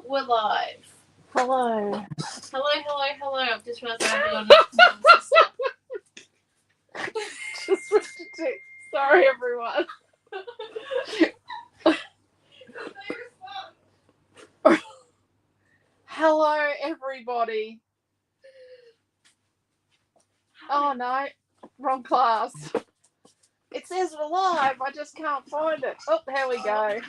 We're live. Hello. Hello. I've just realised I haven't got enough stuff. Just wanted to. Sorry, everyone. Hello, everybody. Oh no, wrong class. It says we're live. I just can't find it. Oh, here we go.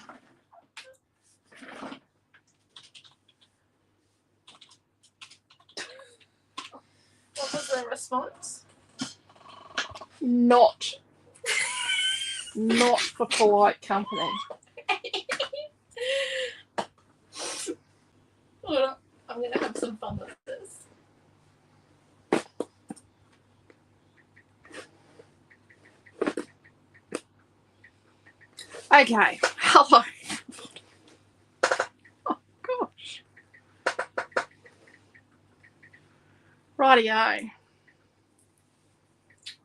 What was the response? Not for polite company. Hold on. I'm going to have some fun with this. Okay. Hello. Oh gosh. Rightio.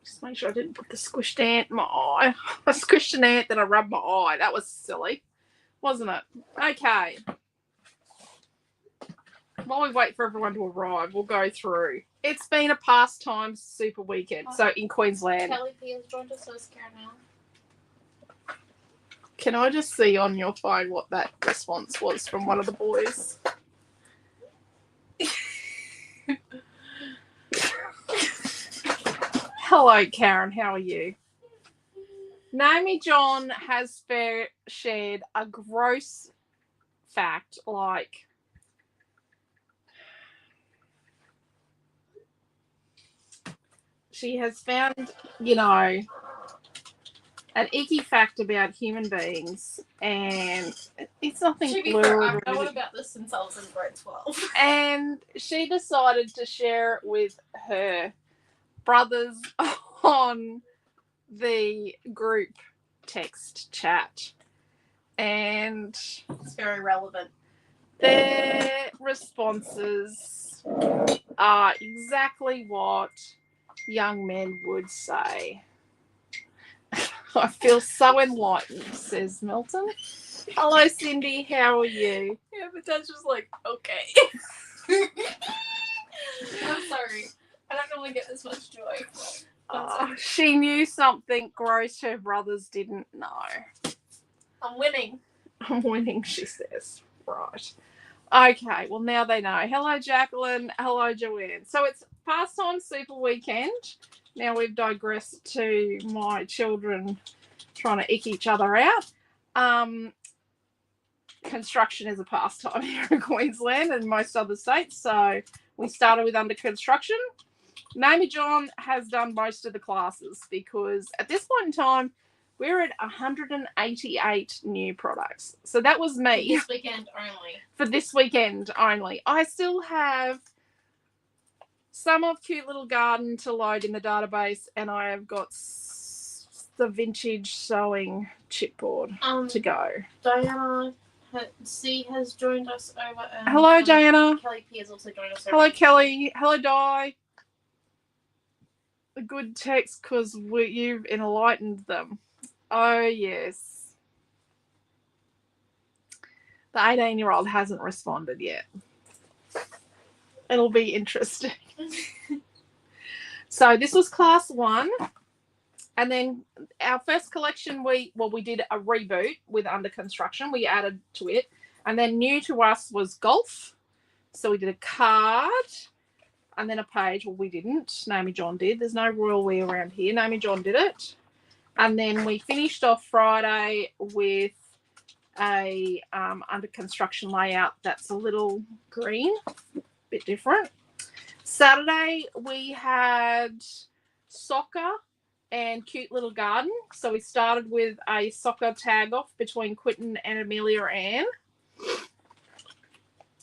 Just make sure I didn't put the squished ant in my eye. I squished an ant, then I rubbed my eye. That was silly, wasn't it? Okay. While we wait for everyone to arrive, we'll go through. It's been a Pastimes super weekend. So in Queensland. Kelly P has joined us, so is Karen now. Can I just see on your phone what that response was from one of the boys? Hello, Karen. How are you? Naomi-Jon has shared a gross fact, like she has found, an icky fact about human beings, and it's nothing blue. I've known about this since I was in grade 12. And she decided to share it with her brothers on the group text chat. And it's very relevant. Their responses are exactly what young men would say. I feel so enlightened, says Milton. Hello, Cindy. How are you? Yeah, but that's just like, okay. I'm sorry. I don't normally get this much joy. She knew something gross her brothers didn't know. I'm winning. I'm winning, she says. Right. Okay, well, now they know. Hello, Jacqueline. Hello, Joanne. So it's Pastime Super Weekend. Now we've digressed to my children trying to ick each other out. Construction is a pastime here in Queensland and most other states. So we started with under construction. Naomi-Jon has done most of the classes because at this point in time, we're at 188 new products. So that was me. For this weekend only. For this weekend only. I still have some of Cute Little Garden to load in the database, and I have got the vintage sewing chipboard to go. Diana C has joined us over. Hello, Diana. Kelly P has also joined us over. Hello, Kelly. Hello, Di. A good text because you've enlightened them. Oh, yes. The 18-year-old hasn't responded yet. It'll be interesting. So this was class 1. And then our first collection, we did a reboot with under construction. We added to it. And then new to us was golf. So we did a card and then a page. Well, we didn't. Naomi-Jon did. There's no royal we around here. Naomi-Jon did it. And then we finished off Friday with a under construction layout that's a little green, a bit different. Saturday we had soccer and Cute Little Garden. So we started with a soccer tag off between Quinton and Amelia Ann.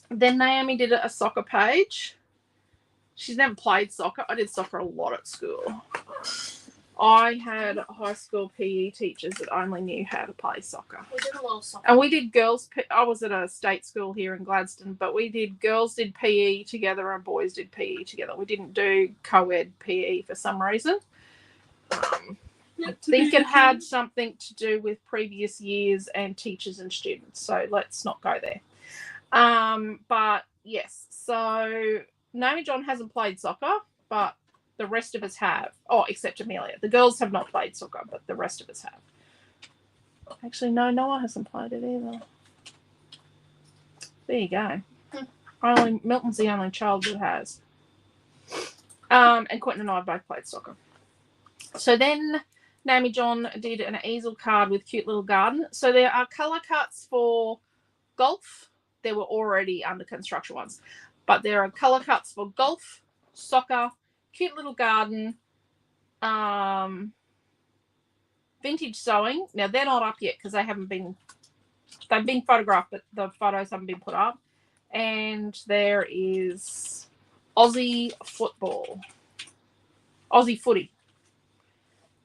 Then Naomi did a soccer page. She's never played soccer. I did soccer a lot at school. I had high school PE teachers that only knew how to play soccer. We did a lot of soccer. And we did girls. I was at a state school here in Gladstone, but girls did PE together and boys did PE together. We didn't do co-ed PE for some reason. I think it had something to do with previous years and teachers and students. So let's not go there. But yes, so Naomi-Jon hasn't played soccer, but the rest of us have. Oh, except Amelia. The girls have not played soccer, but the rest of us have. Actually, no, Noah hasn't played it either. There you go. Milton's the only child who has. And Quentin and I both played soccer. So then Naomi-Jon did an easel card with cute little garden. So there are colour cuts for golf. There were already under construction ones. But there are colour cuts for golf, soccer, cute little garden, vintage sewing. Now, they're not up yet because they've been photographed, but the photos haven't been put up. And there is Aussie football. Aussie footy.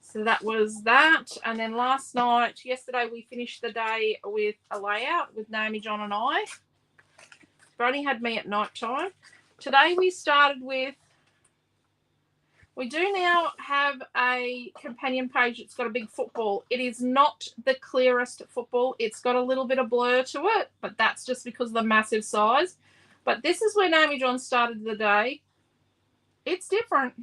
So that was that. And then yesterday, we finished the day with a layout with Naomi-Jon and I. Bonnie had me at night time. Today we started with, we do now have a companion page. It's got a big football. It is not the clearest football. It's got a little bit of blur to it, but that's just because of the massive size. But this is where Naomi-Jon started the day. It's different.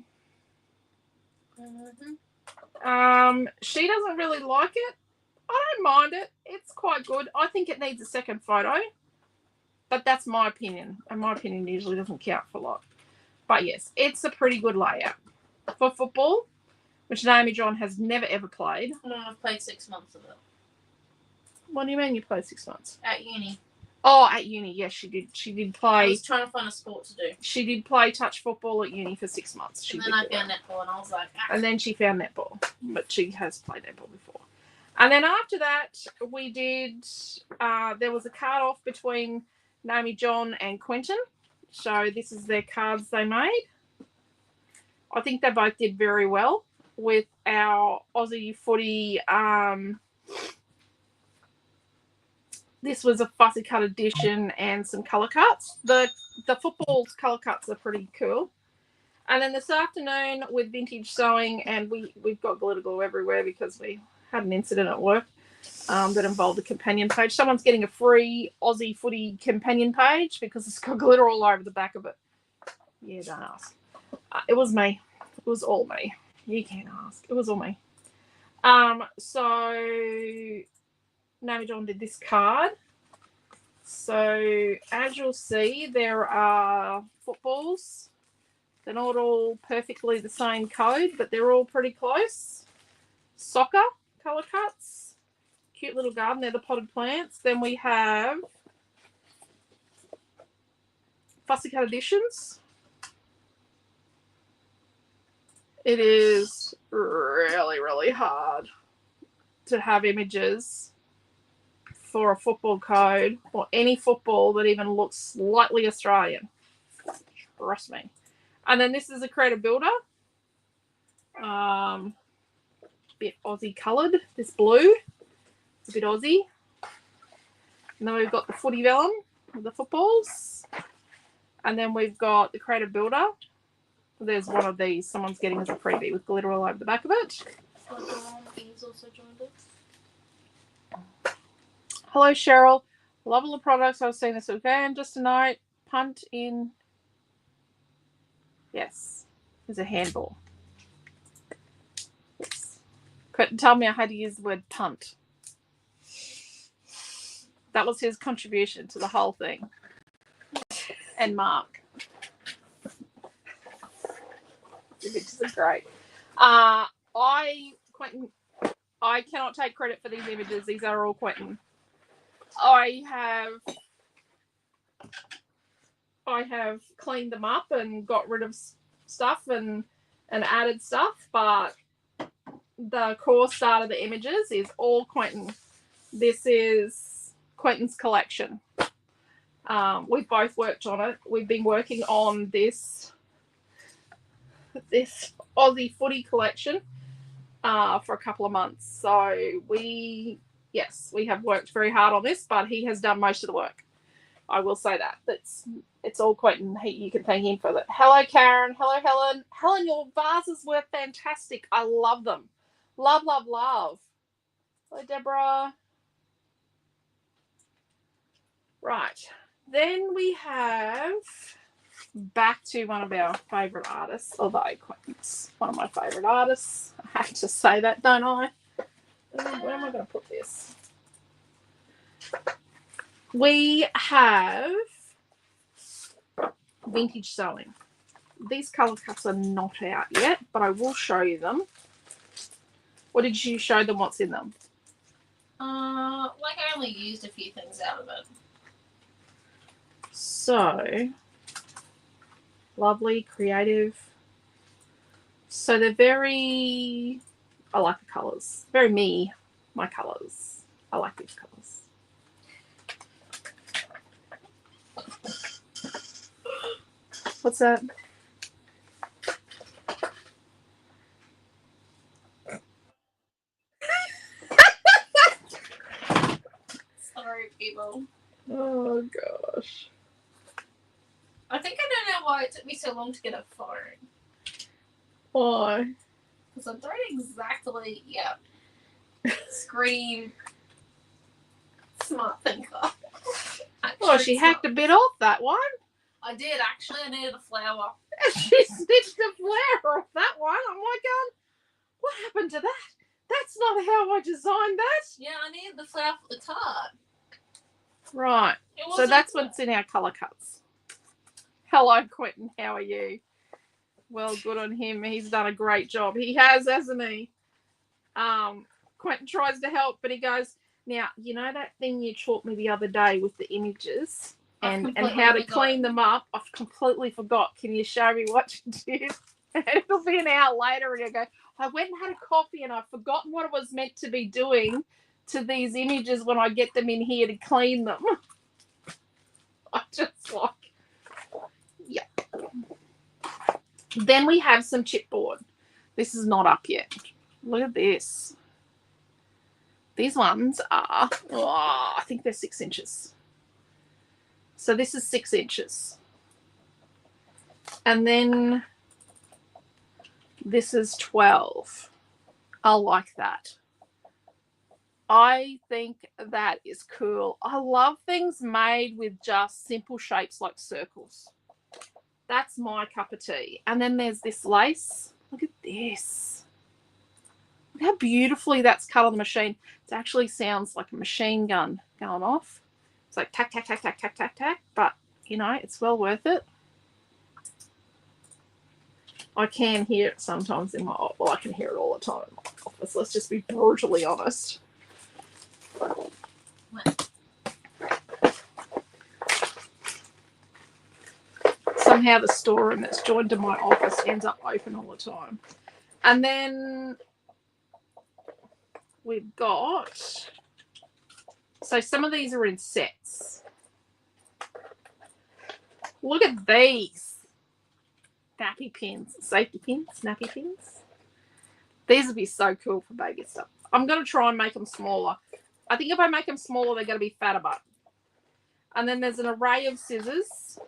She doesn't really like it. I don't mind it. It's quite good. I think it needs a second photo, but that's my opinion, and my opinion usually doesn't count for a lot. But yes, it's a pretty good layout for football, which Naomi-Jon has never ever played. No, I've played 6 months of it. What do you mean you played 6 months? At uni. Oh, at uni, yes, she did. She did play. I was trying to find a sport to do. She did play touch football at uni for 6 months. And then I found netball, and I was like, ah. And then she found netball, but she has played netball before. And then after that, we did. There was a card off between Naomi-Jon and Quentin. So this is their cards they made. I think they both did very well with our Aussie footy. This was a fussy cut edition and some colour cuts. The football's colour cuts are pretty cool. And then this afternoon with vintage sewing, and we've got glitter glue everywhere because we had an incident at work that involved a companion page. Someone's getting a free Aussie footy companion page because it's got glitter all over the back of it. Yeah, don't ask. It was me. It was all me. You can't ask. It was all me. So Naomi-Jon did this card. So as you'll see, there are footballs. They're not all perfectly the same code, but they're all pretty close. Soccer colour cuts. Cute little garden. They're the potted plants. Then we have fussy cut editions. It is really, really hard to have images for a football code or any football that even looks slightly Australian. Trust me. And then this is a creative builder. Bit Aussie coloured. This blue. It's a bit Aussie. And then we've got the footy vellum with the footballs. And then we've got the creative builder. There's one of these. Someone's getting as a freebie with glitter all over the back of it. He's also joined us. Hello, Cheryl. Love all the products. I was seeing this weekend. Just a note. Punt in. Yes. There's a handball. Yes. Couldn't tell me I had to use the word punt. That was his contribution to the whole thing. And Mark. The images are great. Quentin, I cannot take credit for these images. These are all Quentin. I have cleaned them up and got rid of stuff and added stuff, but the core start of the images is all Quentin. This is Quentin's collection. We've both worked on it. We've been working on this Aussie footy collection for a couple of months. So we have worked very hard on this, but he has done most of the work. I will say that. It's all Quentin. You can thank him for that. Hello, Karen. Hello, Helen. Helen, your vases were fantastic. I love them. Love, love, love. Hello, Deborah. Right. Then we have back to one of our favourite artists, although Quentin's one of my favourite artists. I have to say that, don't I? Where am I going to put this? We have vintage sewing. These colour cuts are not out yet, but I will show you them. What did you show them? What's in them? Like I only used a few things out of it. So, lovely, creative. So they're very, I like the colours. Very me, my colours. I like these colours. What's that? Sorry, people. Oh, gosh. I think I don't know why it took me so long to get a phone. Why? Because I don't exactly, scream smart thinker. Well, she hacked a bit off that one. I did, actually. I needed a flower. She stitched a flower off that one. I'm like, what happened to that? That's not how I designed that. Yeah, I needed the flower for the card. Right. So that's what's in our colour cuts. Hello, Quentin. How are you? Well, good on him. He's done a great job. He has, hasn't he? Quentin tries to help, but he goes, now, you know that thing you taught me the other day with the images and how to clean them up? I've completely forgot. Can you show me what you did? And it'll be an hour later and you'll go, I went and had a coffee and I've forgotten what I was meant to be doing to these images when I get them in here to clean them. I just like, yeah. Then we have some chipboard. This is not up yet. Look at this. These ones are, I think they're 6 inches. So this is 6 inches. And then this is 12. I like that. I think that is cool. I love things made with just simple shapes like circles. That's my cup of tea. And then there's this lace. Look at this. Look how beautifully that's cut on the machine. It actually sounds like a machine gun going off. It's like tack, tack, tack, tack, tack, tack, tack. But, you know, it's well worth it. I can hear it sometimes in my, well, I can hear it all the time in my office. Let's just be brutally honest. Somehow the storeroom that's joined to my office ends up open all the time. And then we've got, so some of these are in sets. Look at these. Snappy pins, safety pins, snappy pins. These would be so cool for baby stuff. I'm going to try and make them smaller. I think if I make them smaller, they're going to be fatter but. And then there's an array of scissors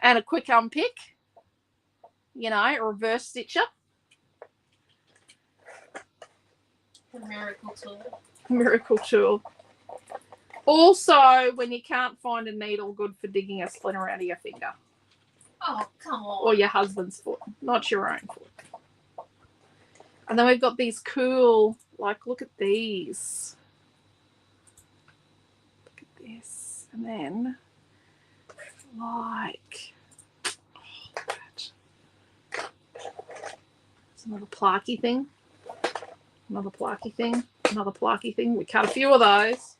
and a quick unpick. You know, a reverse stitcher. The miracle tool. Miracle tool. Also, when you can't find a needle good for digging a splinter out of your finger. Oh, come on. Or your husband's foot, not your own foot. And then we've got these cool, like, look at these. Look at this. And then, like, oh, look at that. It's another placky thing. Another placky thing. Another placky thing. We cut a few of those.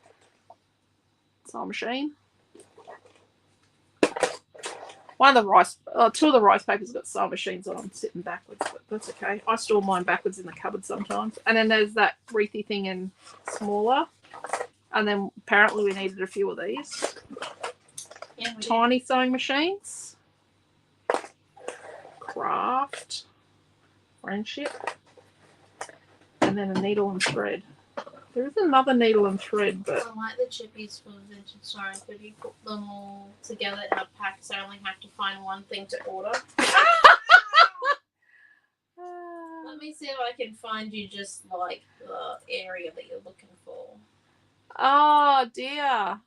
Sewing machine. One of the rice, two of the rice papers got sewing machines on. I'm sitting backwards, but that's okay. I store mine backwards in the cupboard sometimes. And then there's that wreathy thing in smaller. And then apparently we needed a few of these. Yeah, tiny sewing machines. Craft. Friendship. And then a needle and thread. There is another needle and thread, but I like the chippies for vintage sewing. Could you put them all together in a pack so I only have to find one thing to order? Let me see if I can find you just like the area that you're looking for. Oh dear.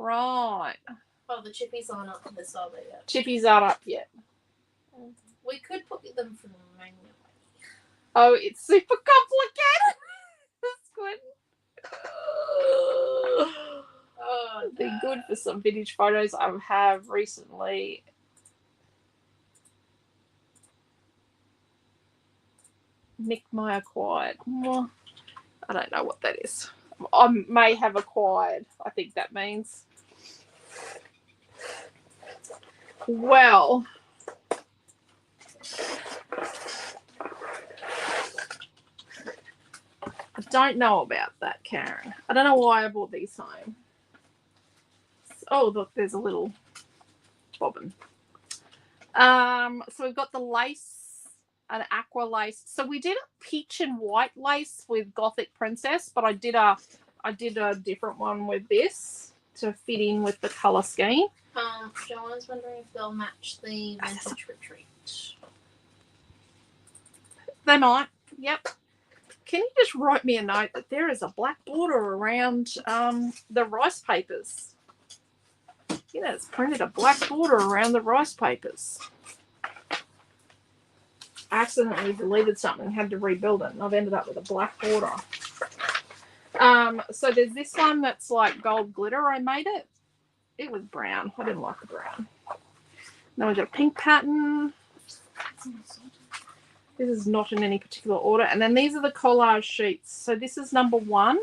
Right. Oh, the chippies aren't up to this, are they yet? Chippies aren't up yet. We could put them from manually. Oh, it's super complicated. That's good. Oh, It'd be good for some vintage photos I have recently. Nick my acquired. I don't know what that is. I may have acquired, I think that means. Well, I don't know about that, Karen. I don't know why I bought these home. Oh, look, there's a little bobbin. So we've got the lace, an aqua lace. So we did a peach and white lace with Gothic Princess, but I did a different one with this to fit in with the color scheme. Joanna's wondering if they'll match the vintage retreat. They might. Yep. Can you just write me a note that there is a black border around the rice papers? You know, it's printed a black border around the rice papers. I accidentally deleted something, had to rebuild it, and I've ended up with a black border. So there's this one that's like gold glitter. I made it. It was brown. I didn't like the brown. Then we got a pink pattern. This is not in any particular order. And then these are the collage sheets. So this is number 1.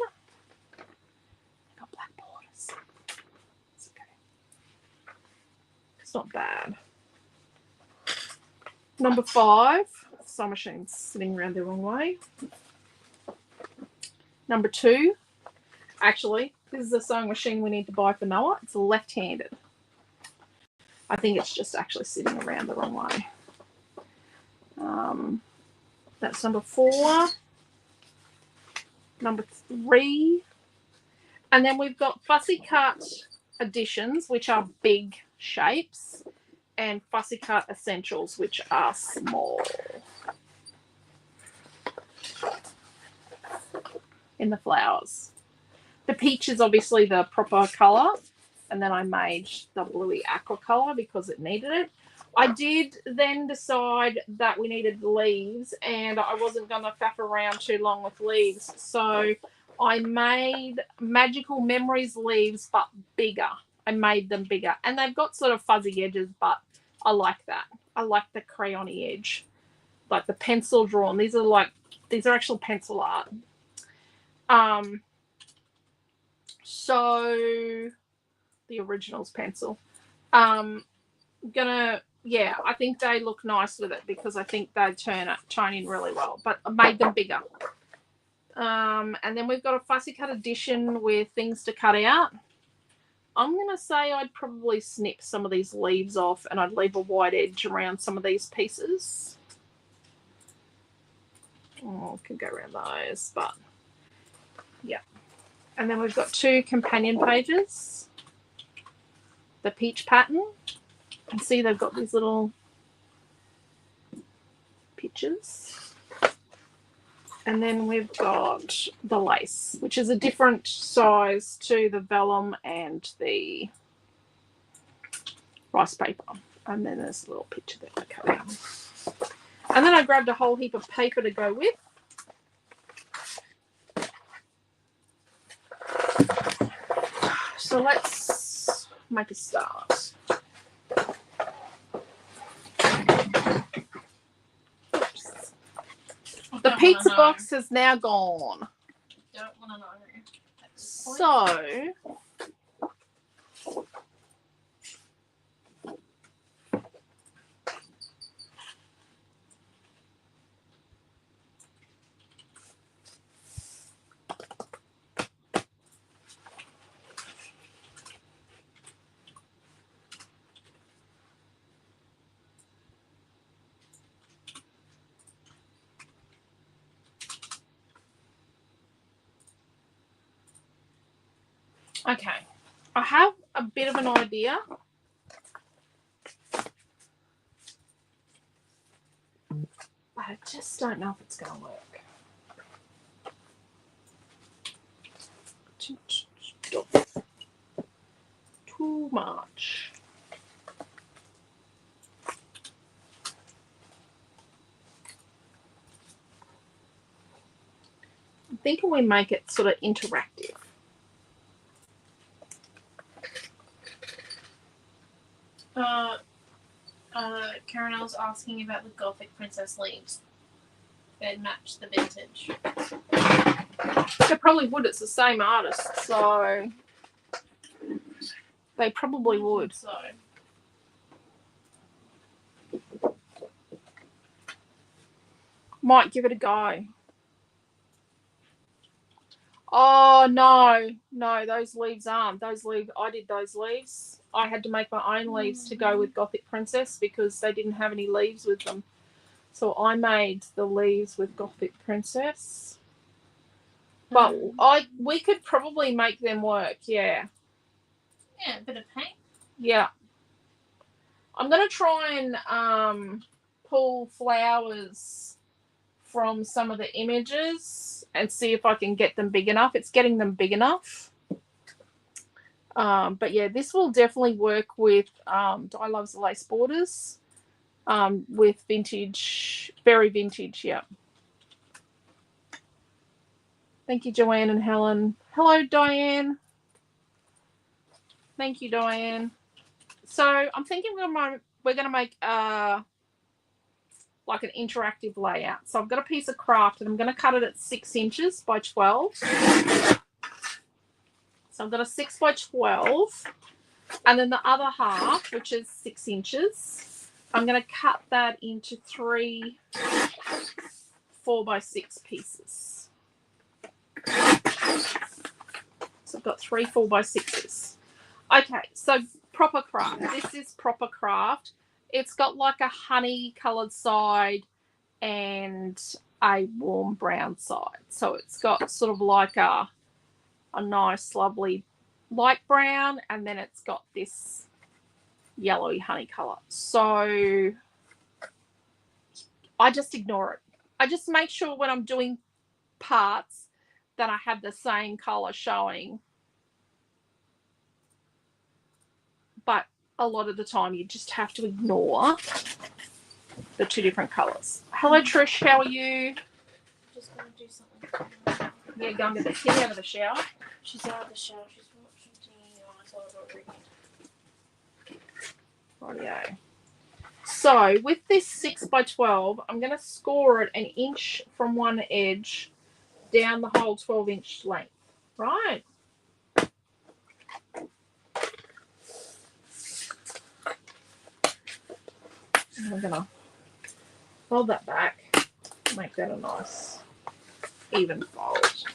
Got black borders. It's okay. It's not bad. Number 5. Sewing machine's sitting around the wrong way. Number 2. Actually, this is a sewing machine we need to buy for Noah. It's left-handed. I think it's just actually sitting around the wrong way. That's number 4. Number 3. And then we've got fussy cut editions, which are big shapes, and fussy cut essentials, which are small. In the flowers. The peach is obviously the proper colour, and then I made the bluey aqua colour because it needed it. I did then decide that we needed leaves, and I wasn't going to faff around too long with leaves. So I made Magical Memories leaves, but bigger. I made them bigger. And they've got sort of fuzzy edges, but I like that. I like the crayon-y edge. Like the pencil drawn. These are actual pencil art. So the original's pencil. I think they look nice with it because I think they tone in really well. But I made them bigger. And then we've got a fussy cut edition with things to cut out. I'm going to say I'd probably snip some of these leaves off and I'd leave a wide edge around some of these pieces. Oh, I could go around those, but yeah. And then we've got 2 companion pages. The peach pattern. You can see they've got these little pictures. And then we've got the lace, which is a different size to the vellum and the rice paper. And then there's a little picture that I cut out. And then I grabbed a whole heap of paper to go with. So let's make a start. Oops. The pizza box has now gone. Don't want to know. So okay, I have a bit of an idea. But I just don't know if it's going to work. too much. I'm thinking we make it sort of interactive. Karen, I was asking about the Gothic Princess leaves. They'd match the vintage. They probably would. It's the same artist, so they probably would. So. Might give it a go. Oh, no, those leaves aren't. Those leaves, I did those leaves. I had to make my own leaves to go with Gothic Princess because they didn't have any leaves with them. So I made the leaves with Gothic Princess. But we could probably make them work, yeah. Yeah, a bit of paint. Yeah. I'm going to try and pull flowers from some of the images and see if I can get them big enough. It's getting them big enough. But yeah, this will definitely work with Di Loves the Lace Borders with vintage, very vintage, yeah. Thank you, Joanne and Helen. Hello, Diane. Thank you, Diane. So I'm thinking we're going to make like an interactive layout. So I've got a piece of craft and I'm going to cut it at 6 inches by 12. So I've got a 6 by 12. And then the other half, which is 6 inches, I'm going to cut that into 3 4 by 6 pieces. So I've got 3 4 by 6s. Okay, so proper craft. This is proper craft. It's got like a honey coloured side and a warm brown side. So it's got sort of like a nice, lovely light brown, and then it's got this yellowy honey colour. So I just ignore it. I just make sure when I'm doing parts that I have the same colour showing. But a lot of the time you just have to ignore the 2 different colours. Hello, Trish. How are you? Just going to do something. Yeah, go and get the kid out of the shower. She's out of the shower. She's watching TV. So I got reading. Rightio. So with this 6 by 12, I'm going to score it 1 inch from one edge down the whole 12-inch length. Right. And I'm going to fold that back, make that a nice even fold.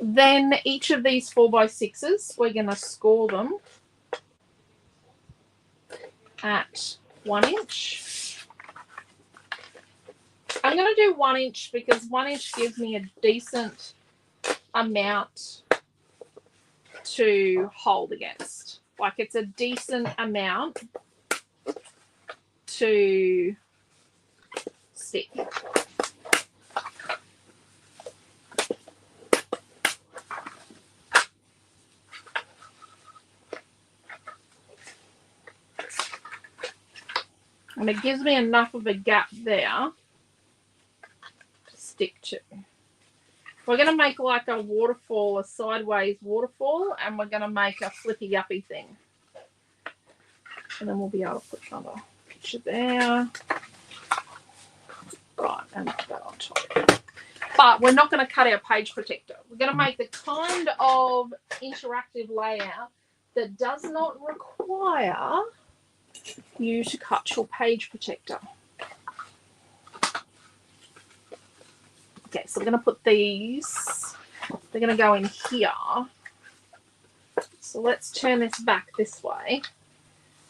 Then each of these 4 by 6s, we're going to score them at 1 inch. I'm going to do 1 inch because 1 inch gives me a decent amount to hold against. Like it's a decent amount to stick. And it gives me enough of a gap there to stick to. We're going to make like a waterfall, a sideways waterfall, and we're going to make a flippy-uppy thing. And then we'll be able to put another picture there. Right, and put that on top. But we're not going to cut our page protector. We're going to make the kind of interactive layout that does not require you to cut your page protector. Okay, so we're going to put these, they're going to go in here. So let's turn this back this way.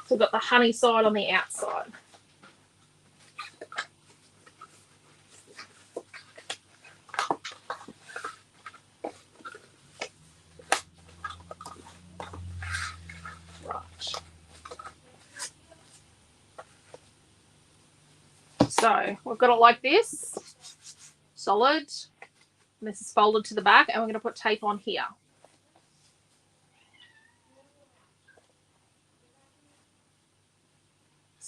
So we've got the honey side on the outside. Right. So we've got it like this. Solid. And this is folded to the back, and we're going to put tape on here.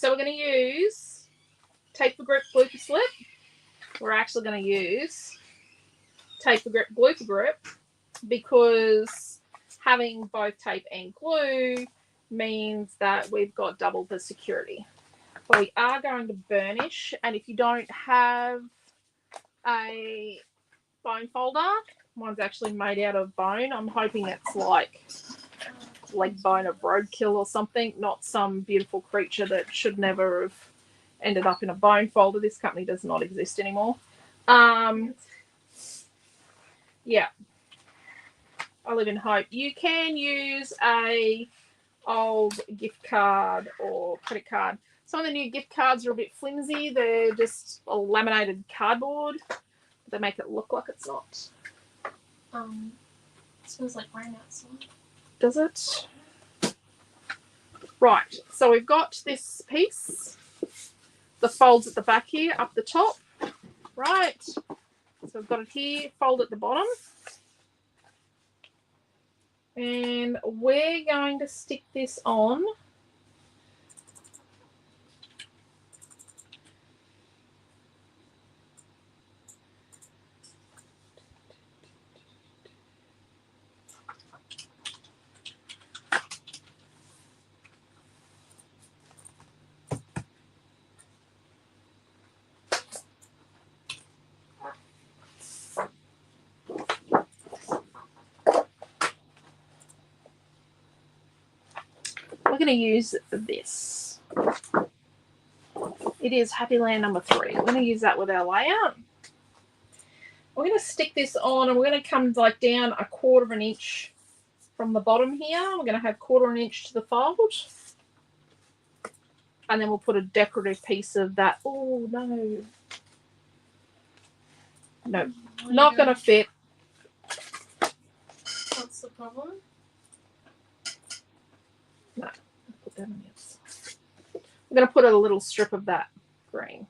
So we're going to use Tape for Grip Glooper Slip. We're actually going to use Tape for Grip Glooper Grip because having both tape and glue means that we've got double the security. But we are going to burnish, and if you don't have a bone folder, mine's actually made out of bone. I'm hoping it's like leg bone of roadkill or something, not some beautiful creature that should never have ended up in a bone folder. This company does not exist anymore. Yeah, I live in hope. You can use a old gift card or credit card. Some of the new gift cards are a bit flimsy. They're just a laminated cardboard. They make it look like it's not. It smells like rain outside. Does it? Right, so we've got this piece, the folds at the back here, up the top, right? So we've got it here, fold at the bottom. And we're going to stick this on. We're going to use this. It is Happy Land number 3. We're going to use that with our layout. We're going to stick this on and we're going to come like down 1/4 inch from the bottom here. We're going to have 1/4 inch to the fold. And then we'll put a decorative piece of that. Oh, no. No, not going to fit. What's the problem? No, put that on the other side. I'm going to put a little strip of that green.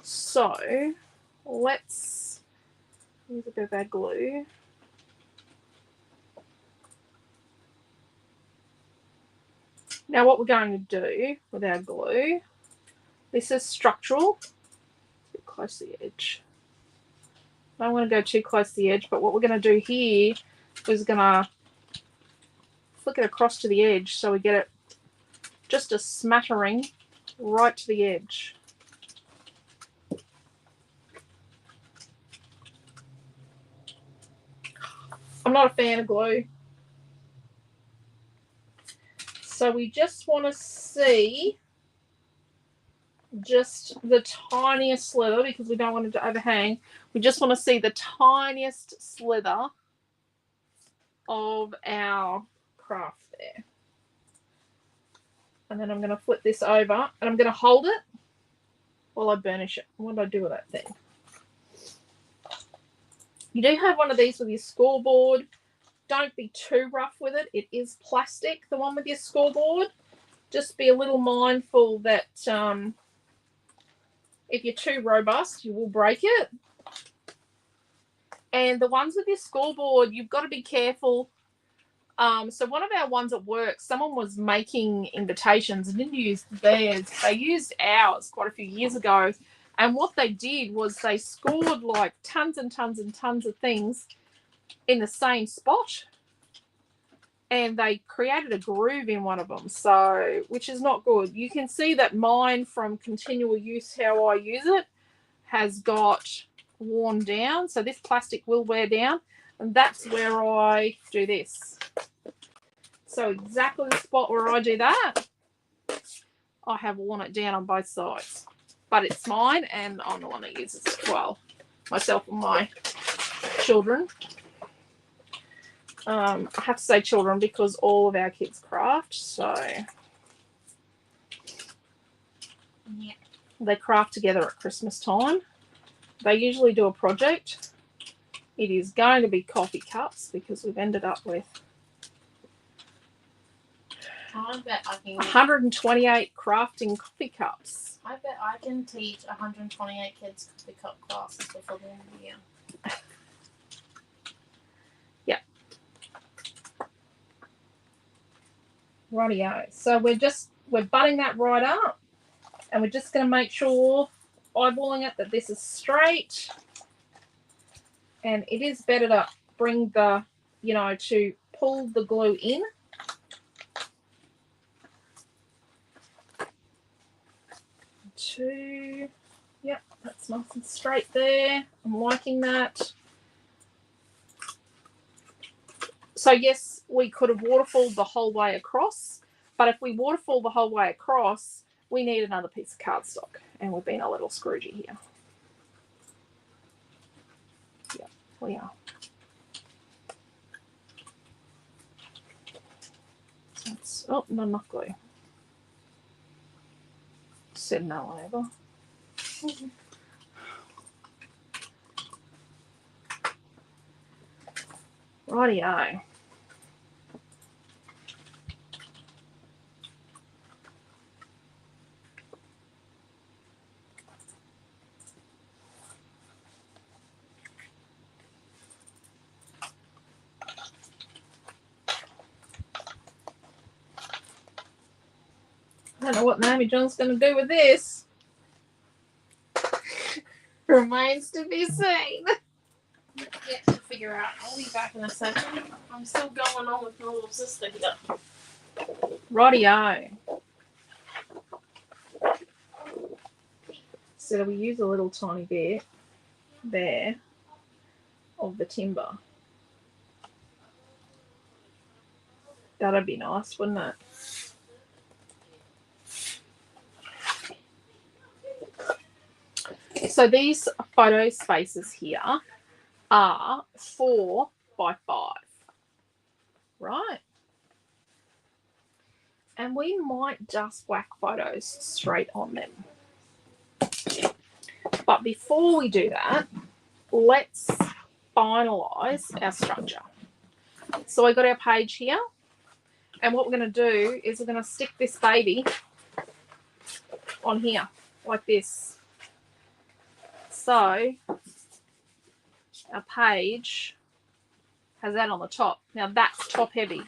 So let's use a bit of our glue. Now what we're going to do with our glue, this is structural. A bit close to the edge. I don't want to go too close to the edge, but what we're going to do here is going to flick it across to the edge so we get it just a smattering right to the edge. I'm not a fan of glue. So we just want to see just the tiniest slither because we don't want it to overhang. We just want to see the tiniest slither of our craft there. And then I'm going to flip this over and I'm going to hold it while I burnish it. What do I do with that thing? You do have one of these with your scoreboard. Don't be too rough with it. It is plastic, the one with your scoreboard. Just be a little mindful that if you're too robust, you will break it. And the ones with your scoreboard, you've got to be careful. So one of our ones at work, someone was making invitations and didn't use theirs. They used ours quite a few years ago. And what they did was they scored like tons and tons and tons of things in the same spot. And they created a groove in one of them, so which is not good. You can see that mine, from continual use, how I use it, has got worn down. So this plastic will wear down, and that's where I do this. So exactly the spot where I do that, I have worn it down on both sides. But it's mine, and I'm the one that uses it. Well, myself and my children. I have to say children because all of our kids craft, so Yeah. they craft together at Christmas time. They usually do a project. It is going to be coffee cups because we've ended up with I bet I can 128 crafting coffee cups. I bet I can teach 128 kids coffee cup classes before the end of the year. Rightio. So we're just we're butting that right up, and we're just going to make sure, eyeballing it, that this is straight. And it is better to bring the, to pull the glue in. Two. Yep, that's nice and straight there. I'm liking that. So yes, we could have waterfalled the whole way across, but if we waterfall the whole way across, we need another piece of cardstock, and we've been a little scroogey here. Yeah, we are. Oh, no, not glue. Said no over. Rightio. I don't know what Naomi-Jon's going to do with this. Remains to be seen. Yet to figure out. I'll be back in a second. I'm still going on with my little sister here. Rightio. So we use a little tiny bit there of the timber. That'd be nice, wouldn't it? So these photo spaces here are 4 by 5, right? And we might just whack photos straight on them. But before we do that, let's finalize our structure. So I got our page here, and what we're going to do is we're going to stick this baby on here like this. So our page has that on the top. Now that's top heavy.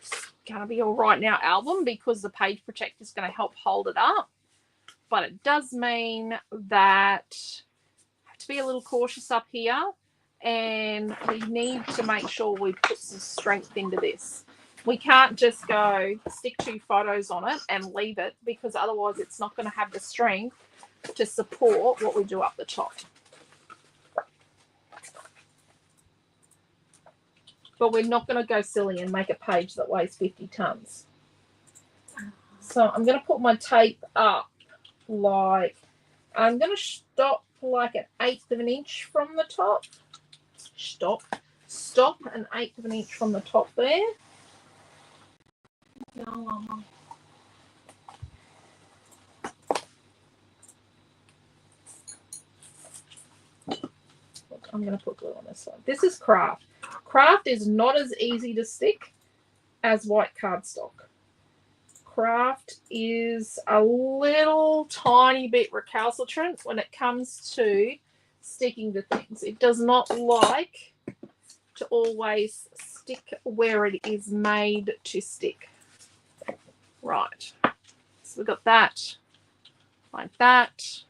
It's going to be all right in our album because the page protector is going to help hold it up. But it does mean that I have to be a little cautious up here, and we need to make sure we put some strength into this. We can't just go stick 2 photos on it and leave it, because otherwise it's not going to have the strength to support what we do up the top. But we're not going to go silly and make a page that weighs 50 tons. So I'm going to put my tape up like, I'm going to stop like an 1/8 of an inch from the top. Stop an 1/8 of an inch from the top there. I'm going to put glue on this side. This is craft. Craft is not as easy to stick as white cardstock. Craft is a little tiny bit recalcitrant when it comes to sticking to things. It does not like to always stick where it is made to stick. Right. So we've got that like that.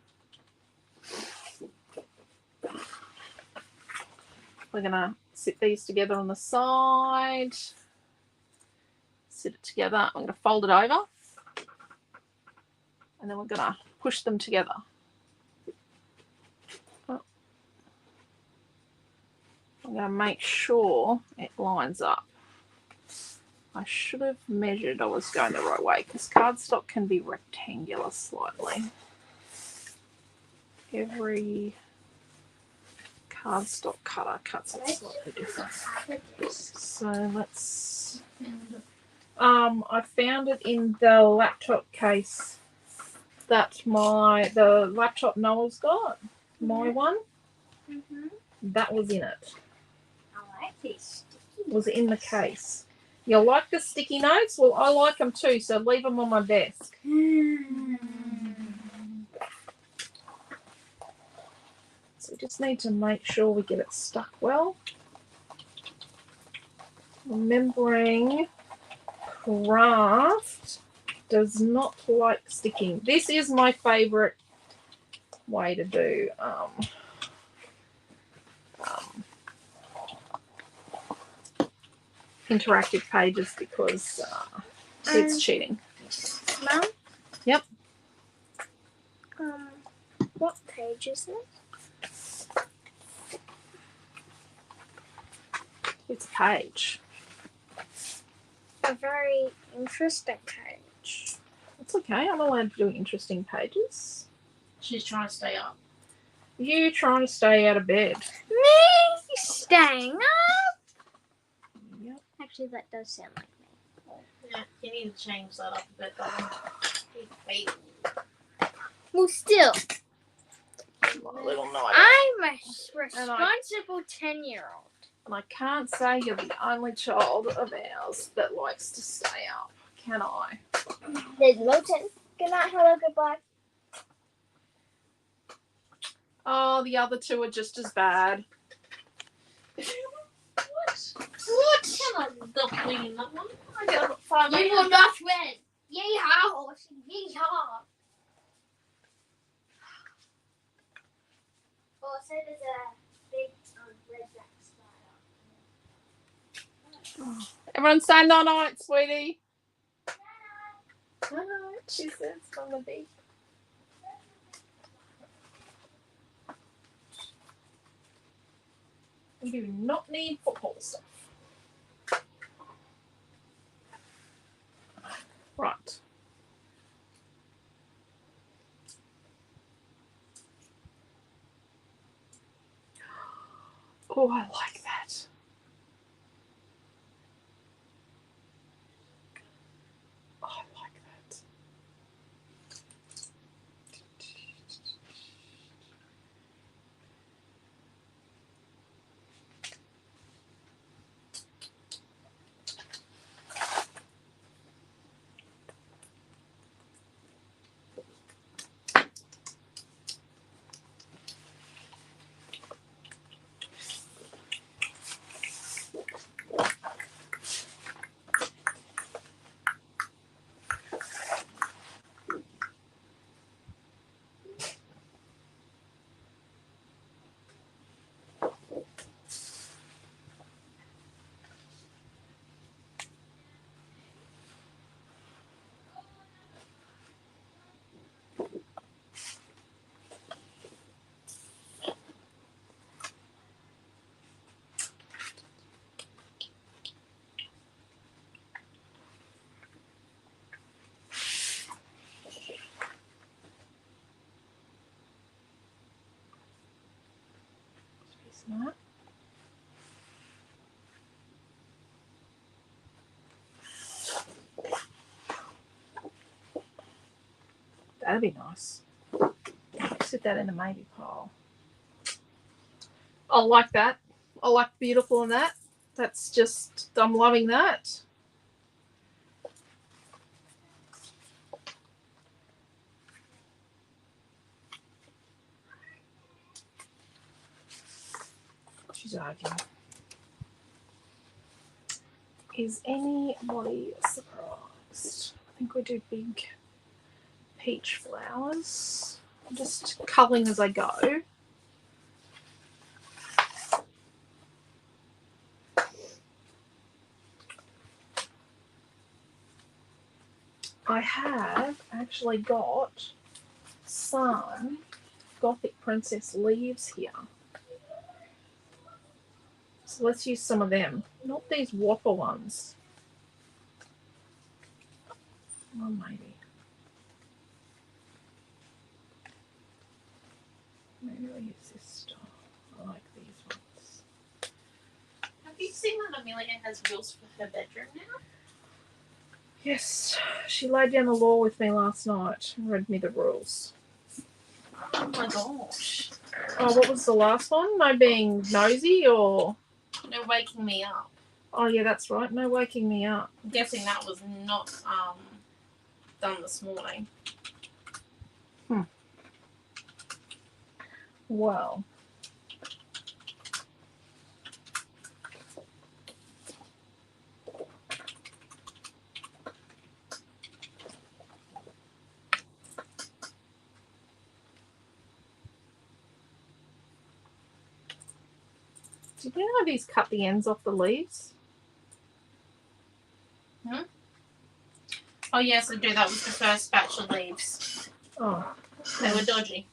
We're going to sit these together on the side. Sit it together. I'm going to fold it over. And then we're going to push them together. I'm going to make sure it lines up. I should have measured I was going the right way, because cardstock can be rectangular slightly. Every cardstock cutter cuts it slightly different. So let's. I found it in the laptop case that the laptop Noel's got. My one. That was in it. I like these. Was in the case. You like the sticky notes? Well, I like them too, so leave them on my desk. So we just need to make sure we get it stuck well. Remembering craft does not like sticking. This is my favorite way to do interactive pages because it's cheating. Mom? Yep. What page is it? It's a page. A very interesting page. It's okay. I'm allowed to do interesting pages. She's trying to stay up. You trying to stay out of bed. Me staying up? Yep. Actually, that does sound like me. Yeah, you need to change that up a bit, though. Wait. Well, still, My little night. I'm a responsible 10-year-old. And I can't say you're the only child of ours that likes to stay up, can I? There's Milton. Good night, hello, goodbye. Oh, the other two are just as bad. What? Come on. Stop cleaning that one. I get up at 5 You a.m. will not win. Yeehaw, horse. Yeehaw. Also, there's a big redback spider. Everyone say no night, sweetie. No night, she says from the beach. We do not need football stuff. Right. Oh, I like that. Oh, I like that. Smart. That'd be nice. Sit that in the maybe pile. I like that. I like beautiful in that. That's just, I'm loving that. She's arguing. Is anybody surprised? I think we do big peach flowers. I'm just culling as I go. I have actually got some Gothic Princess leaves here. So let's use some of them. Not these whopper ones. Oh, maybe. Maybe I'll use this style. I like these ones. Have you seen that Amelia has rules for her bedroom now? Yes, she laid down the law with me last night and read me the rules. Oh my gosh. Oh, what was the last one? No being nosy or... No waking me up. Oh, yeah, that's right. No waking me up. I'm guessing that was not done this morning. Well. Did you know these cut the ends off the leaves? Oh yes, I do. That was the first batch of leaves. Oh. They were dodgy.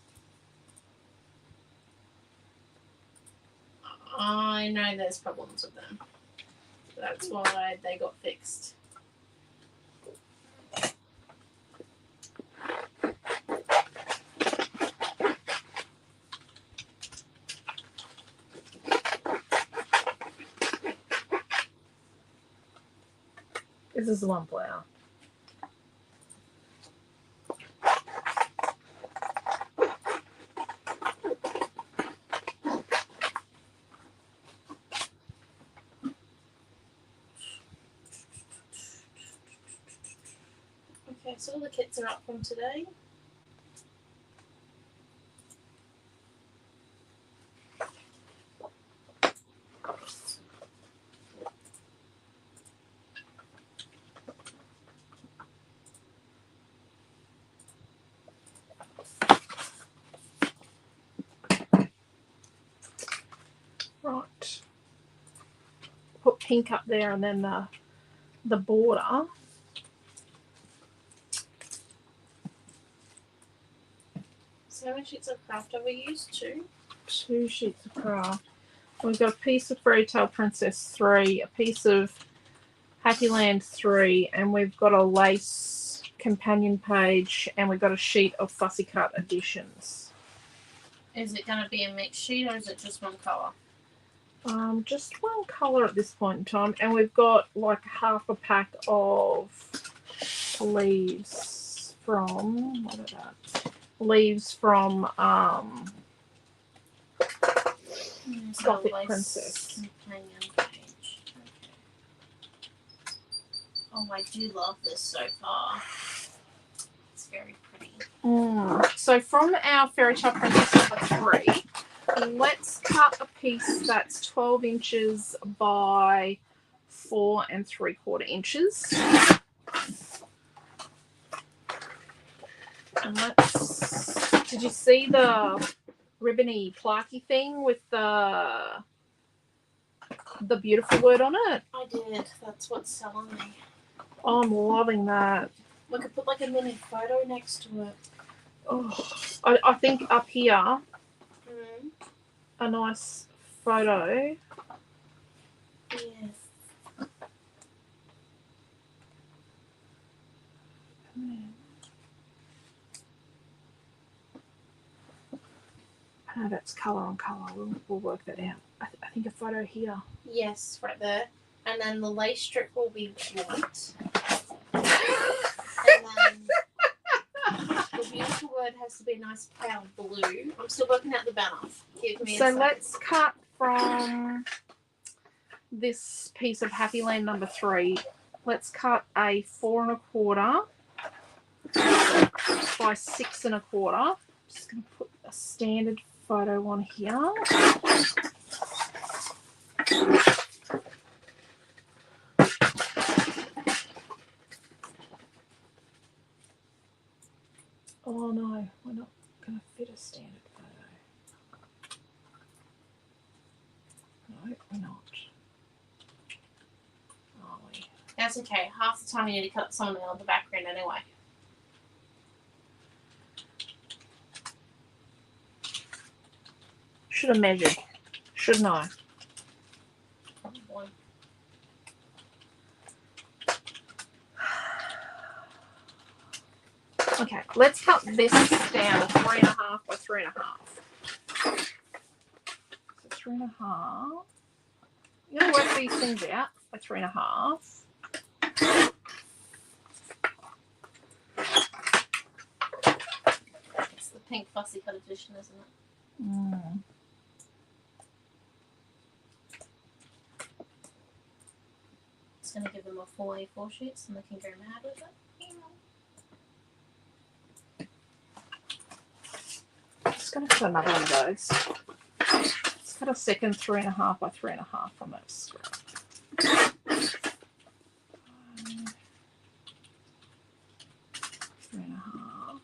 I know there's problems with them. That's why they got fixed. This is the one flower. Okay, so all the kits are up from today. Right. Put pink up there and then the border. So how many sheets of craft have we used? 2? 2 sheets of craft. We've got a piece of Fairy Tale Princess 3, a piece of Happy Land 3, and we've got a lace companion page, and we've got a sheet of Fussy Cut editions. Is it going to be a mixed sheet or is it just one colour? Just one colour at this point in time, and we've got like half a pack of leaves from leaves from Gothic Princess. Companion page. Okay. Oh, I do love this so far. It's very pretty. So from our Fairy Tale Princess number 3, let's cut a piece that's 12 inches by 4 3/4 inches. And did you see the ribbony plaquey thing with the beautiful word on it? I did. That's what's selling me. Oh, I'm loving that. We could put like a mini photo next to it. Oh, I think up here, a nice photo. Yes. No, that's colour on colour. We'll work that out. I think a photo here. Yes, right there. And then the lace strip will be white. And then the beautiful word has to be a nice pale blue. I'm still working out the banner. Give me a second. Let's cut from this piece of Happy Land number 3. Let's cut a 4 1/4 by 6 1/4. Just going to put a standard photo on here. Oh no, we're not going to fit a standard photo. No, we're not. Are we? That's okay. Half the time you need to cut something on the background anyway. Should have measured, shouldn't I? Probably. Okay, let's cut this down to 3 1/2 by 3 1/2. So 3 1/2. You gotta work these things out by 3 1/2. It's the pink fussy cut edition, isn't it? Mm. It's going to give them a full A4 sheet so they can go mad with it. Just gonna cut another one of those. Let's cut a second 3 1/2 by 3 1/2 from that scrap. 3 1/2.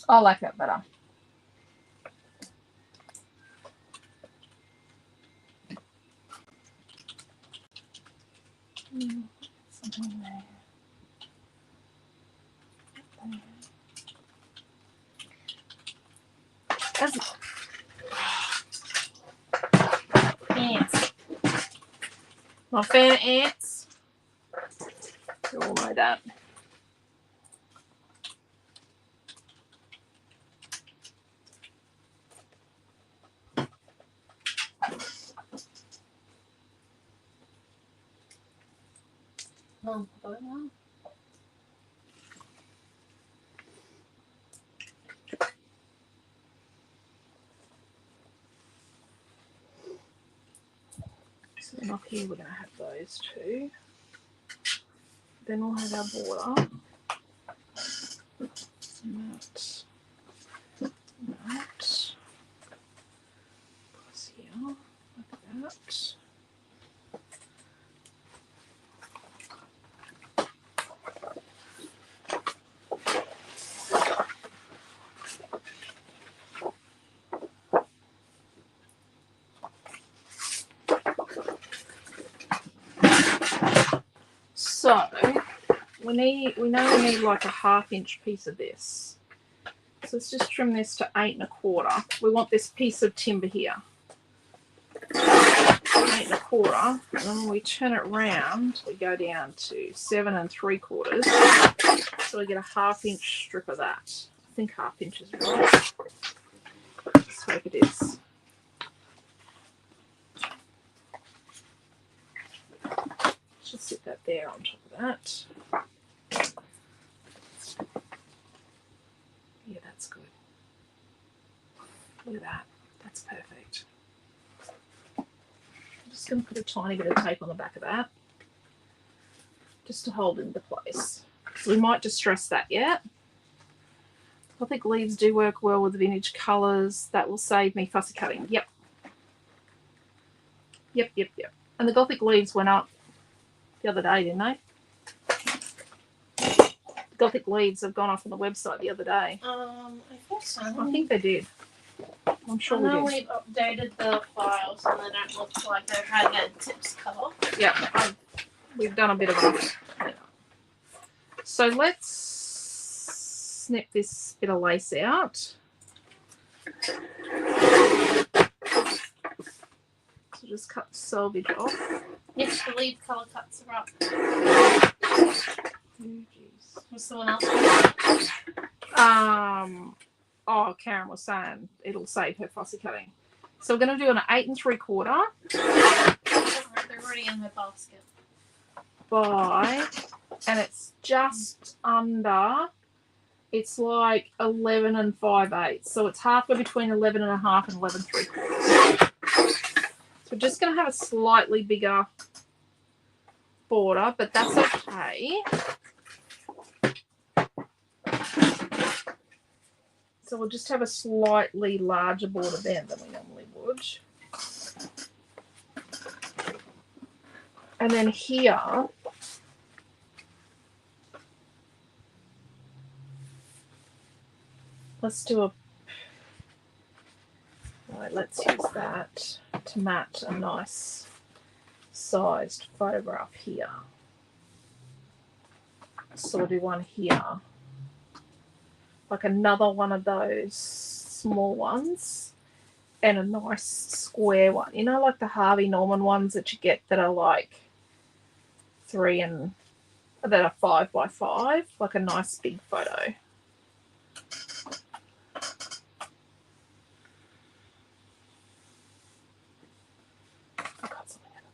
I like that better. Something there. Ants. Not a fan of ants. You all know that. Oh, I don't know. So then up here we're going to have those two. Then we'll have our border. That. Plus here, like that. So we know we need like a 1/2 inch piece of this. So let's just trim this to 8 1/4. We want this piece of timber here. 8 1/4. And then when we turn it round, we go down to 7 3/4. So we get a 1/2 inch strip of that. I think 1/2 inch is right. Let's hope it is. Just sit that there on top of that. Yeah, that's good. Look at that. That's perfect. I'm just going to put a tiny bit of tape on the back of that just to hold it into place. So we might distress that yet. Gothic leaves do work well with vintage colours. That will save me fussy cutting. Yep. Yep. And the Gothic leaves went up the other day, didn't they? Gothic leaves have gone off on the website the other day. I think so. I think they did. I'm sure I know we did. we've updated the files and they don't look like they've had their tips cut off. Yeah, we've done a bit of a. So let's snip this bit of lace out. So just cut the selvage off. Yes, the leaf colour cuts are up. Oh, geez. Was someone else? Oh, Karen was saying it'll save her fussy cutting. So we're going to do an 8 3/4 They're already in her basket. and it's just under. It's like 11 5/8, so it's halfway between 11 1/2 and 11 3/4. So we're just going to have a slightly bigger border, but that's okay. So we'll just have a slightly larger border then than we normally would. And then here, let's do a, right, let's use that to match a nice sized photograph here. So we'll do one here. Like another one of those small ones and a nice square one. You know, like the Harvey Norman ones that you get that are like 3 and that are 5 by 5, like a nice big photo. I got something out of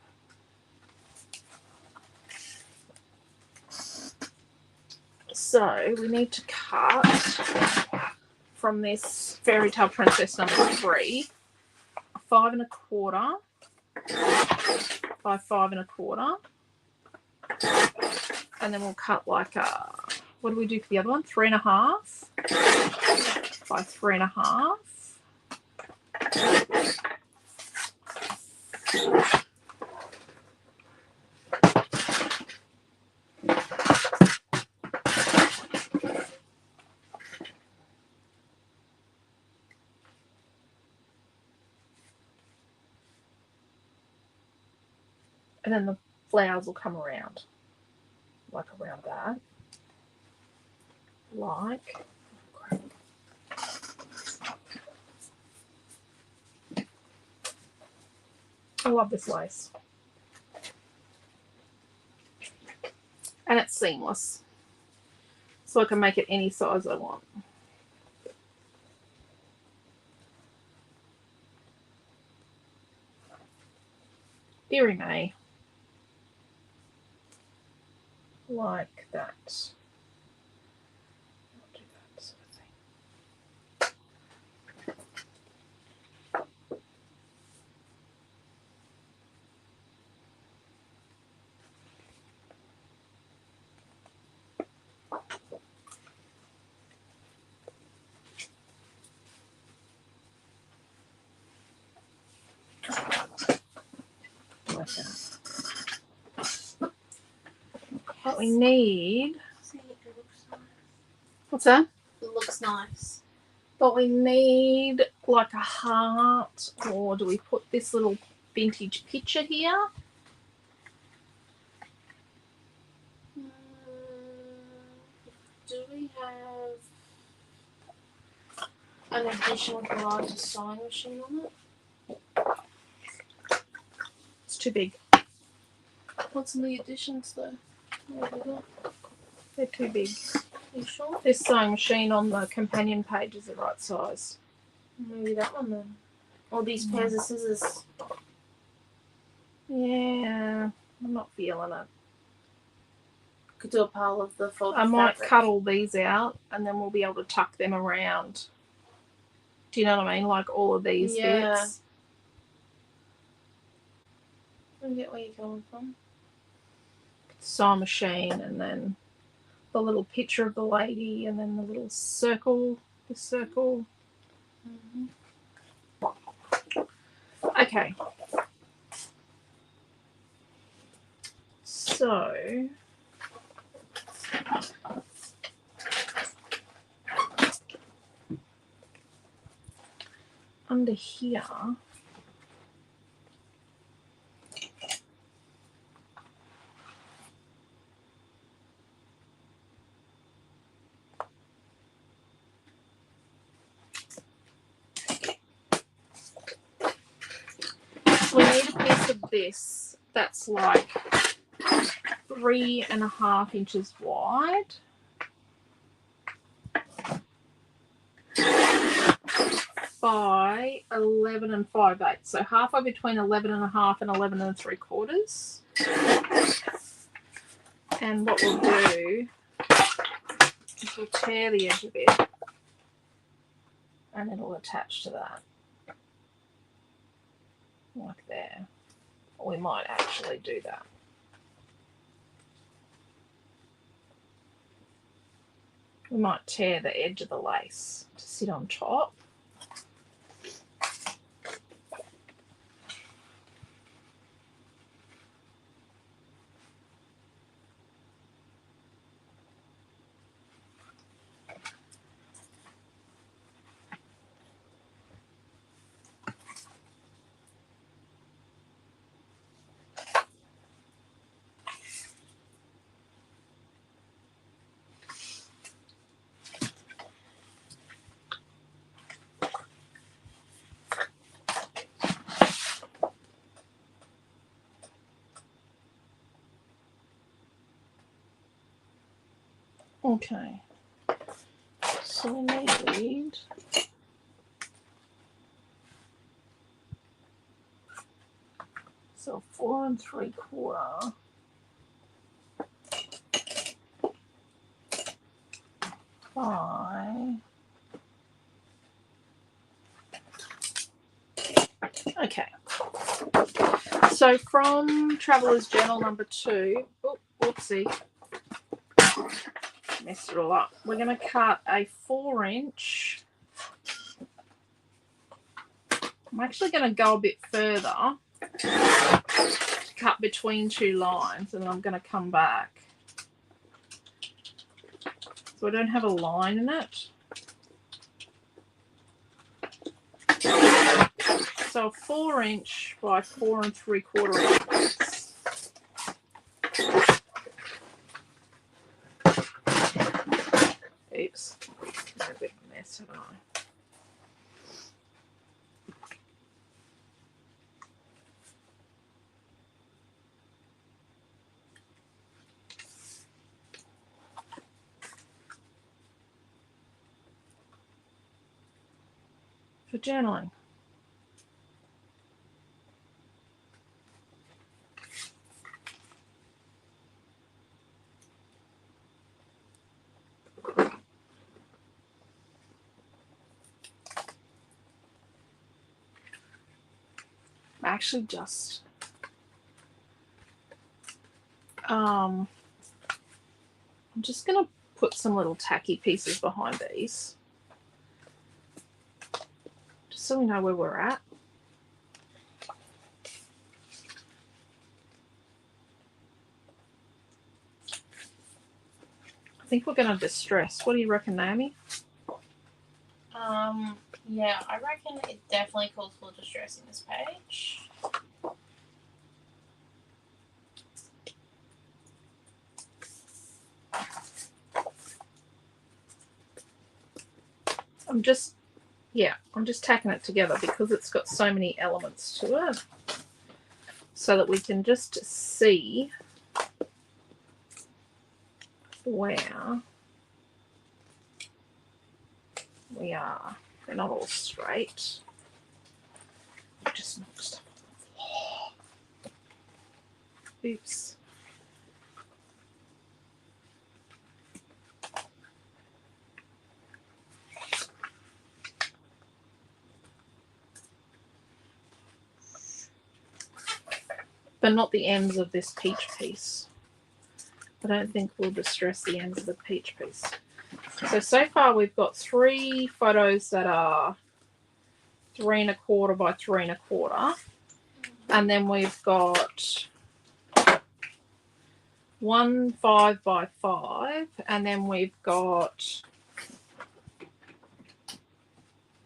that. So we need to cut from this Fairy Tale Princess number 3, 5 1/4 by 5 1/4, and then we'll cut like a, what do we do for the other one? 3 1/2 by 3 1/2. And then the flowers will come around. Like around that. Like. I love this lace. And it's seamless. So I can make it any size I want. Deary me. Like that. I'll do that sort of thing. Like that. What we need. See, it looks nice. What's that? It looks nice. But we need like a heart, or do we put this little vintage picture here? Do we have an additional garage sewing machine on it? It's too big. What's in the additions though? What have we got? They're too big. You sure? This sewing machine on the companion page is the right size. Maybe that one then. Or these pairs of scissors. Yeah, I'm not feeling it. Could do a pile of the folded I might fabric. cut all these out and then we'll be able to tuck them around. Do you know what I mean? Like all of these bits. I get where you're coming from. Sewing machine and then the little picture of the lady and then the little circle. The circle. Mm-hmm. Okay. So under here we need a piece of this that's like 3.5 inches wide. By 11 5/8, so halfway between 11.5 and 11 3/4. And what we'll do is we'll tear the edge of it, and it'll attach to that, like there. We might actually do that. We might tear the edge of the lace to sit on top. Okay, so we need so 4 3/4 by. Okay, so from Traveler's Journal number 2, oh, whoopsie, messed it all up. We're going to cut a 4-inch. I'm actually going to go a bit further to cut between 2 lines, and then I'm going to come back. So I don't have a line in it. So a 4-inch by 4 3/4 inches. for journaling. Actually just I'm just gonna put some little tacky pieces behind these just so we know where we're at. I think we're gonna distress. What do you reckon, Naomi? Yeah, I reckon it definitely calls for distressing this page. I'm just tacking it together because it's got so many elements to it so that we can just see where we are. They're not all straight. Just knock stuff off the floor. Oops. But not the ends of this peach piece. I don't think we'll distress the ends of the peach piece. So far we've got 3 photos that are 3 1/4 by 3 1/4. And then we've got 1 5 by 5. And then we've got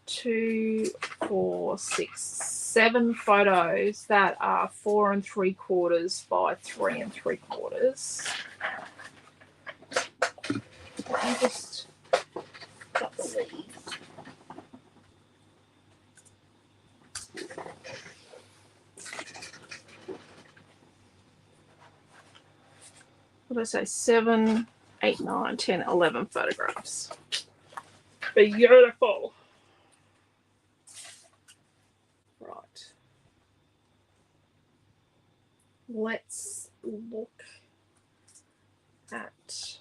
2, 4, 6, 7 photos that are 4 3/4 by 3 3/4. Let me just cut the leaves. What did I say? 7, 8, 9, 10, 11 photographs. Beautiful. Right. Let's look at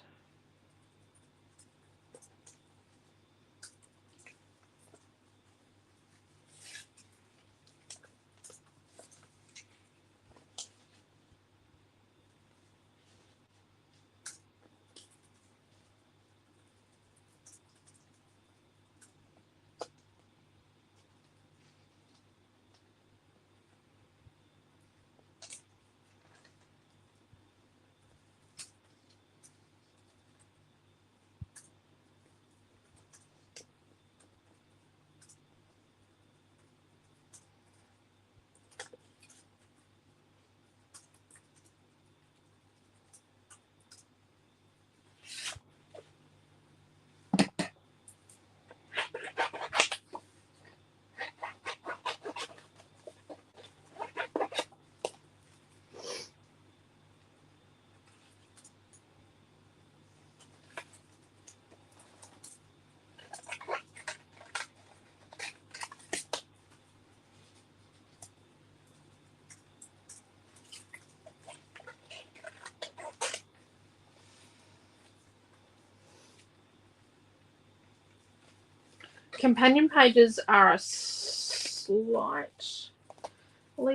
companion pages are a slightly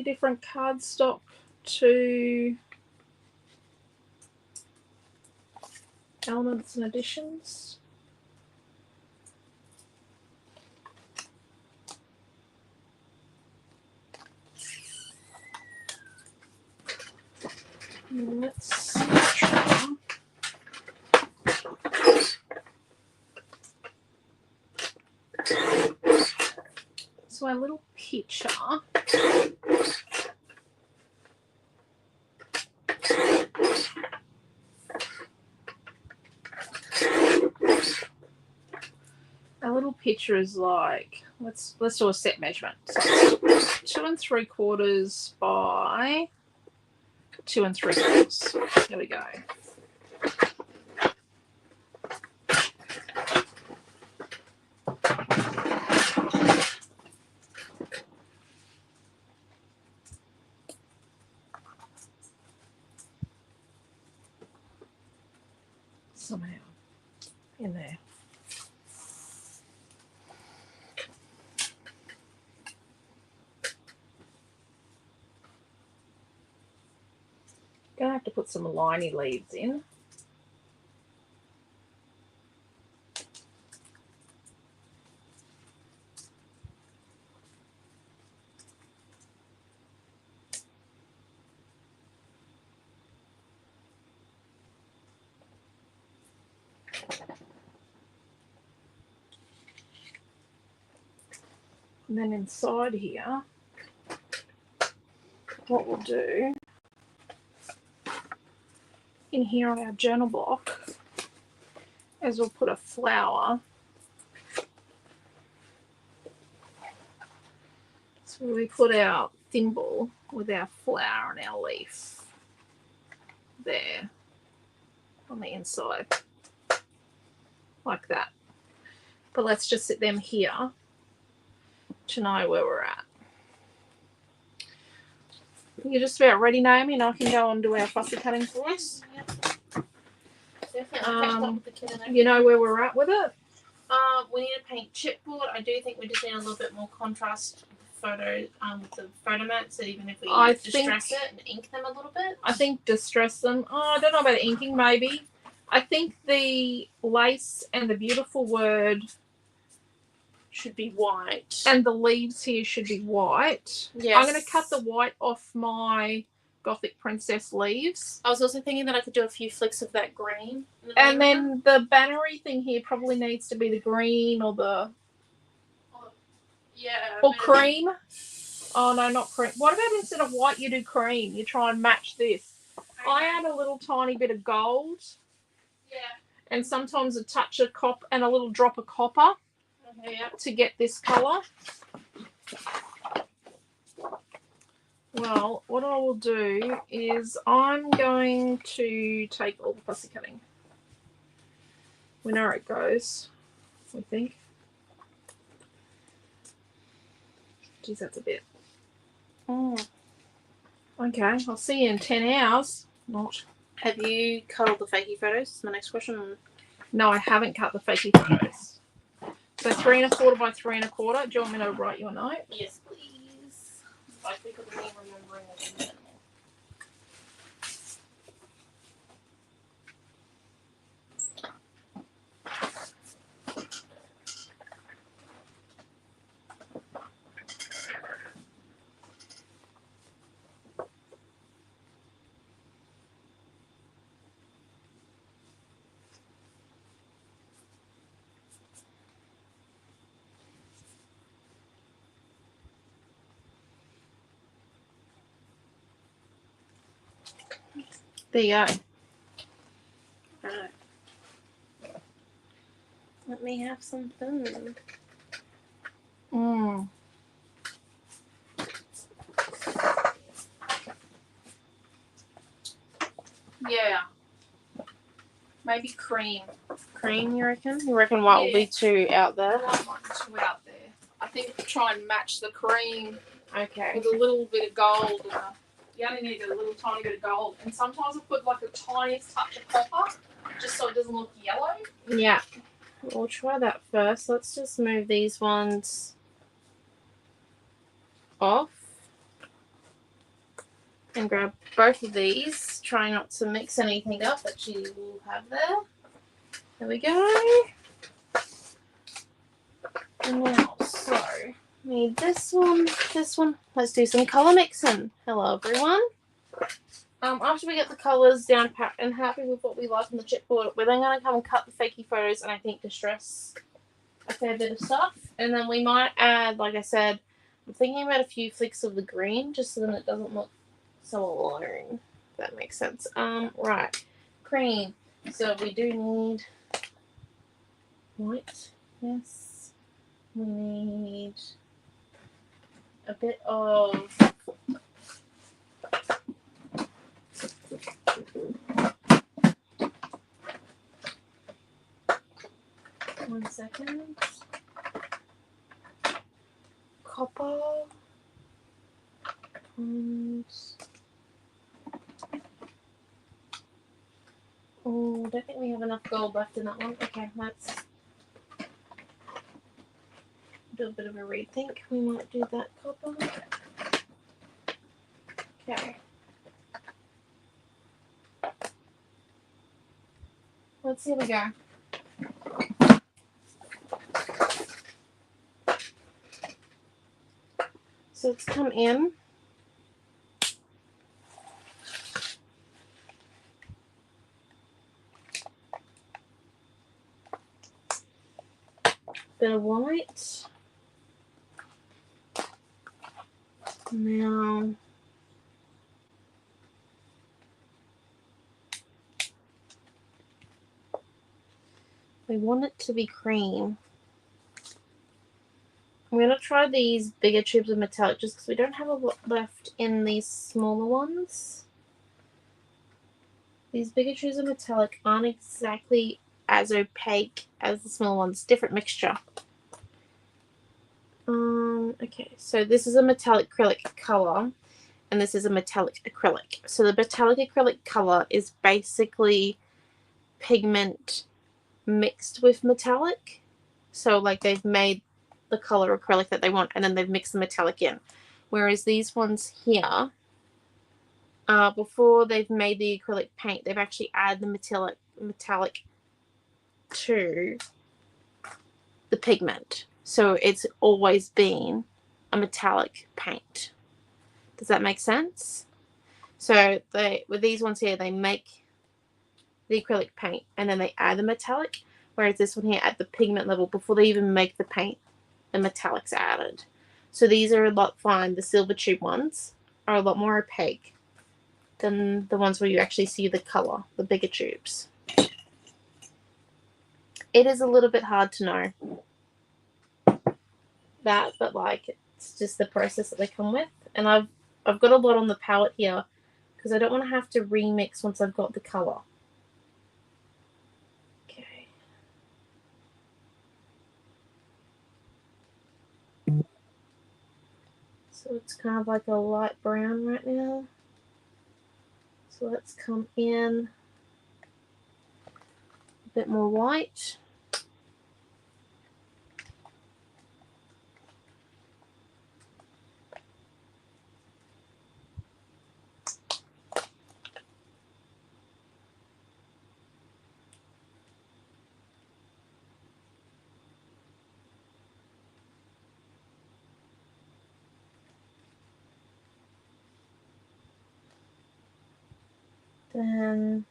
different cardstock to elements and additions. Let's try. So our little picture is like, let's do a set measurement. So 2 3/4 by 2 3/4. There we go. have to put some liney leaves in. And then inside here, what we'll do in here on our journal block is we'll put a flower. So we put our thimble with our flower and our leaf there on the inside, like that. But let's just sit them here to know where we're at. You're just about ready, Naomi, and I can go and do our fussy cutting for us. Yep. Definitely. I catched up with the kid and You know where we're at with it? we need to paint chipboard. I do think we just need a little bit more contrast with the photo mats, so even if we distress it and ink them a little bit. I think distress them. Oh, I don't know about the inking, maybe. I think the lace and the beautiful word Should be white. and the leaves here should be white. Yes. I'm going to cut the white off my Gothic Princess leaves. I was also thinking that I could do a few flicks of that green. And then the bannery thing here probably needs to be the green or the... Yeah. Or cream. Oh, no, not cream. What about instead of white, you do cream? You try and match this. I add a little tiny bit of gold. Yeah. And sometimes a touch of copper and a little drop of copper to get this colour. Well, what I will do is I'm going to take all the fussy cutting. We know where it goes, we think. Geez, that's a bit. Mm. Okay, I'll see you in 10 hours. Not. Have you cut all the fakey photos? That's my next question. No, I haven't cut the fakey photos. So 3 1/4 by 3 1/4. Do you want me to write you a note? Yes, please. I think of me remembering it in general. There you go. Right. Let me have some fun. Mm. Yeah. Maybe cream. Cream, you reckon? You reckon white will be too out there? I don't want too out there. I think try and match the cream Okay. with a little bit of gold. You only need a little tiny bit of gold. And sometimes I put like a tiniest touch of copper just so it doesn't look yellow. Yeah. We'll try that first. Let's just move these ones off and grab both of these. Try not to mix anything up that you will have there. There we go. And now, so need this one, this one. Let's do some colour mixing. Hello, everyone. After we get the colours down pat and happy with what we like on the chipboard, we're then going to come and cut the fakey photos and I think distress a fair bit of stuff. And then we might add, like I said, I'm thinking about a few flicks of the green just so that it doesn't look so alone. If that makes sense. Right. Cream. So we do need white. Yes. We need a bit of 1 second. Copper. And oh, I don't think we have enough gold left in that one. Okay, let's do a bit of a rethink. We might do that copper. Okay. let's see how we go. So it's come in. Bit of white. Now we want it to be cream. I'm going to try these bigger tubes of metallic just because we don't have a lot left in these smaller ones. These bigger tubes of metallic aren't exactly as opaque as the small ones. Different mixture. Okay, so this is a metallic acrylic color, and this is a metallic acrylic. So the metallic acrylic color is basically pigment mixed with metallic. So like they've made the color acrylic that they want, and then they've mixed the metallic in. Whereas these ones here, before they've made the acrylic paint, they've actually added the metallic to the pigment. So it's always been a metallic paint. Does that make sense? So with these ones here, they make the acrylic paint and then they add the metallic, whereas this one here at the pigment level, before they even make the paint, the metallic's added. So these are a lot fine. The silver tube ones are a lot more opaque than the ones where you actually see the color, the bigger tubes. It is a little bit hard to know that, but like it's just the process that they come with. And I've got a lot on the palette here because I don't want to have to remix once I've got the color. Okay. So it's kind of like a light brown right now. So let's come in a bit more white. Then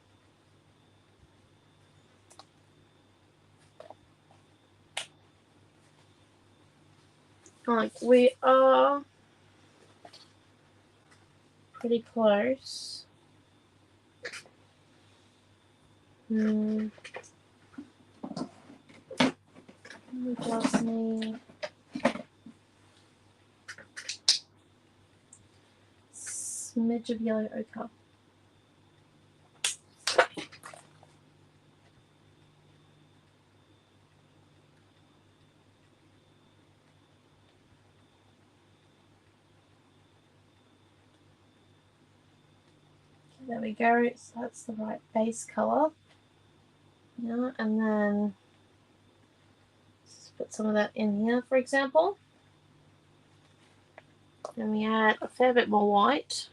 like we are pretty close. We just need a smidge of yellow ochre. There we go, so that's the right base colour. Yeah, and then let's put some of that in here, for example. Then we add a fair bit more white.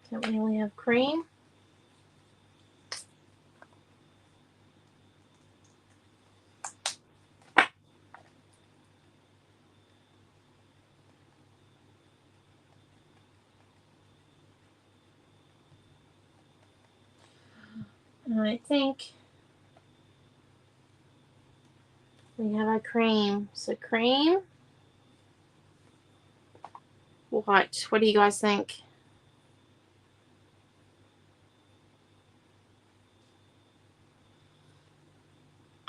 Don't we only have cream? I think we have our cream. So cream, white. What do you guys think?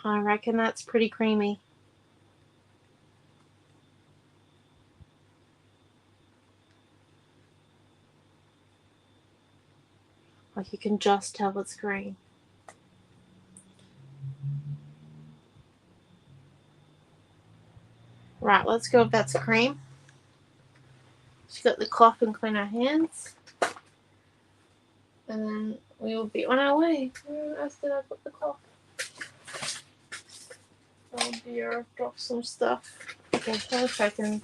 I reckon that's pretty creamy. Like you can just tell it's green. Right, let's go if that's cream. She's got the cloth and clean our hands. And then we will be on our way. Where else did I put the cloth? Oh dear, I've dropped some stuff. Okay, 1 second.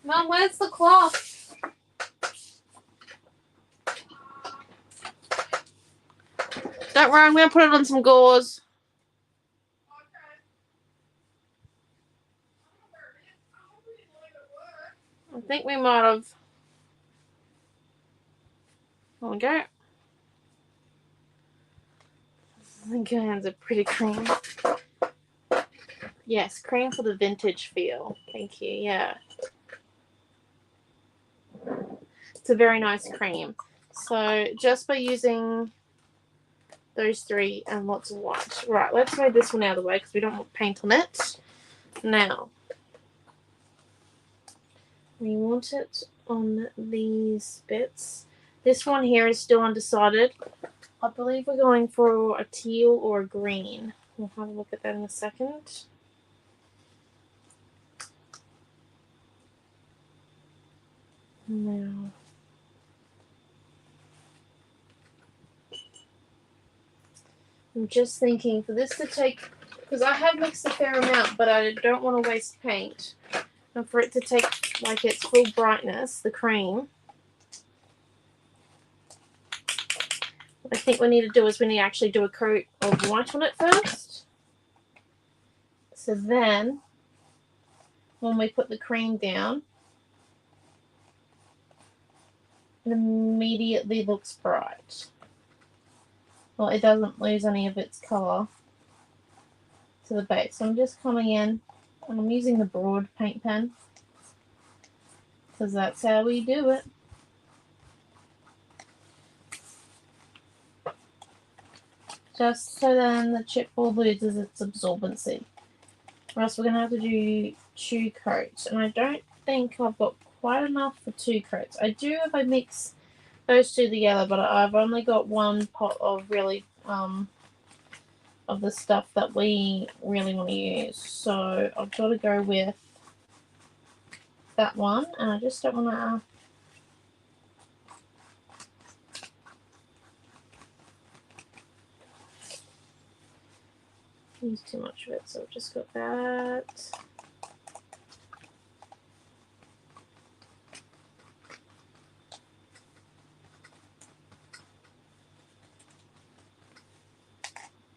Mum, where's the cloth? Don't worry, I'm going to put it on some gauze. I think we might have. There we go. I think your hands are pretty cream. Yes, cream for the vintage feel. Thank you. Yeah. It's a very nice cream. So just by using those three and lots of white. Right, let's move this one out of the way because we don't want paint on it. Now, we want it on these bits. This one here is still undecided. I believe we're going for a teal or a green. We'll have a look at that in a second. Now, I'm just thinking for this to take, because I have mixed a fair amount, but I don't want to waste paint. And for it to take like its full brightness, the cream, what I think we need to do is we need to actually do a coat of white on it first. So then, when we put the cream down, it immediately looks bright. Well, it doesn't lose any of its colour to the base. So I'm just coming in and I'm using the broad paint pen because that's how we do it. Just so then the chipboard loses its absorbency. Or else we're going to have to do 2 coats. And I don't think I've got quite enough for 2 coats. I do if I mix those two together, but I've only got 1 pot of really of the stuff that we really want to use. So I've got to go with that one, and I just don't want to use too much of it. So I've just got that.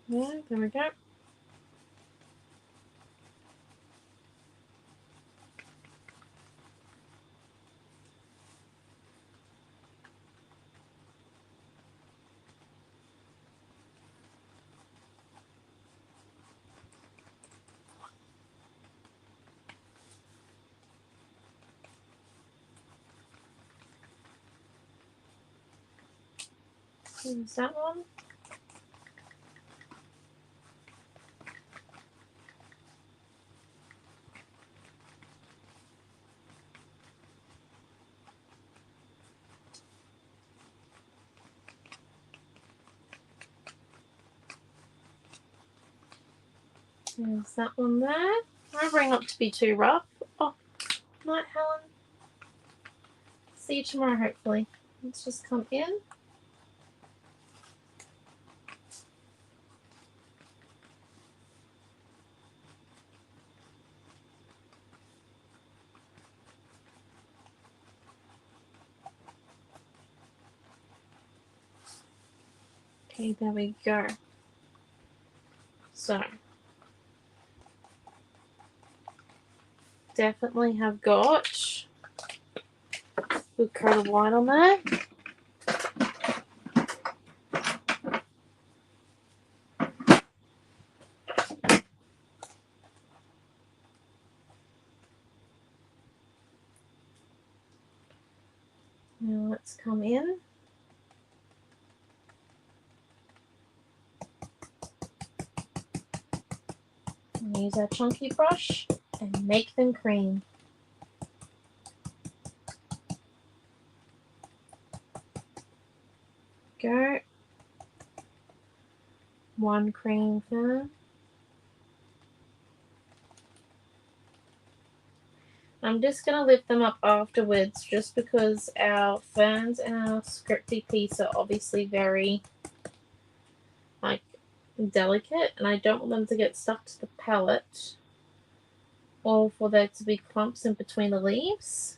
Yeah, there we go. Is that one? There's that one there. Remembering not to be too rough. Oh, night, Helen. See you tomorrow, hopefully. Let's just come in. Okay, there we go. So, definitely have got a good coat of white on there. Now let's come in. And use our chunky brush and make them cream. Go. 1 cream film. I'm just going to lift them up afterwards just because our ferns and our scripty piece are obviously very, like, delicate, and I don't want them to get stuck to the palette or for there to be clumps in between the leaves.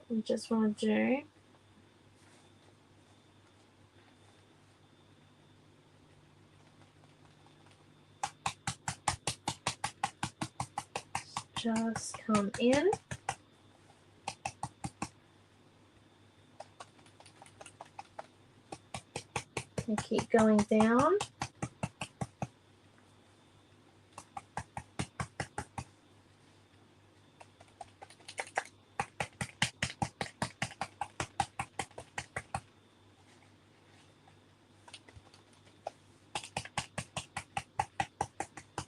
We just want to do just come in and keep going down.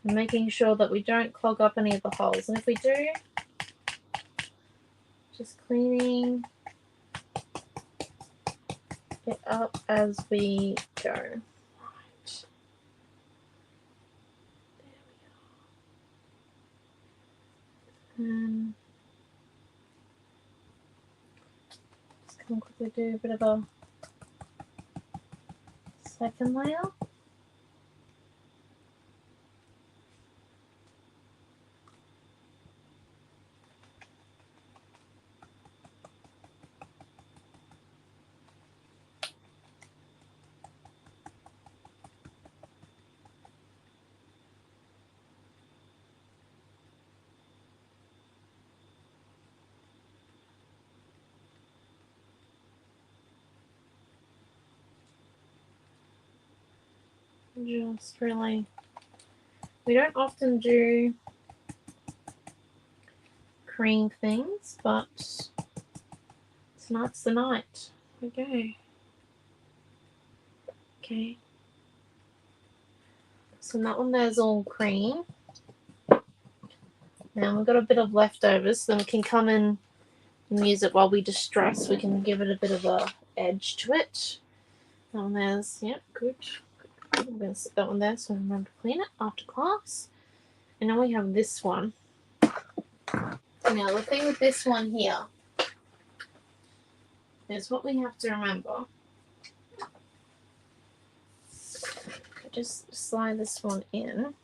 And making sure that we don't clog up any of the holes. And if we do, just cleaning it up as we go. Right. There we go. Just come quickly do a bit of a second layer. Just really, we don't often do cream things, but tonight's the night. Okay. Okay. So that one there's all cream. Now we've got a bit of leftovers, so then we can come in and use it while we distress. We can give it a bit of a edge to it. That one there's, yep, good. I'm going to sit that one there so I remember to clean it after class. And now we have this one. Now the thing with this one here is what we have to remember. Just slide this one in.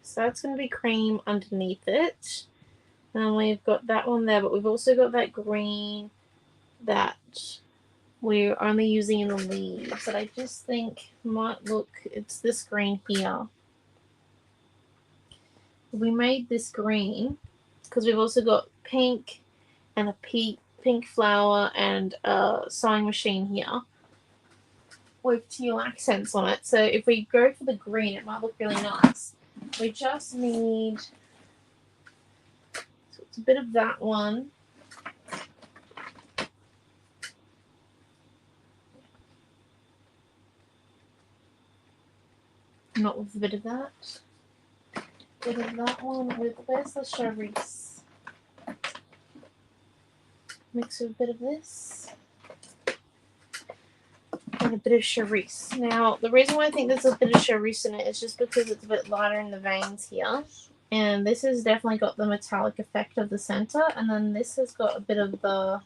So that's going to be cream underneath it. And we've got that one there, but we've also got that green that we're only using in the leaves that I just think might look, it's this green here. We made this green because we've also got pink and a pink flower and a sewing machine here with teal accents on it. So if we go for the green, it might look really nice. We just need, so it's a bit of that one. Not with a bit of that. Bit of that one with, where's the cherries? Mix with a bit of this. And a bit of charisse. Now, the reason why I think there's a bit of charisse in it is just because it's a bit lighter in the veins here. And this has definitely got the metallic effect of the center. And then this has got a bit of the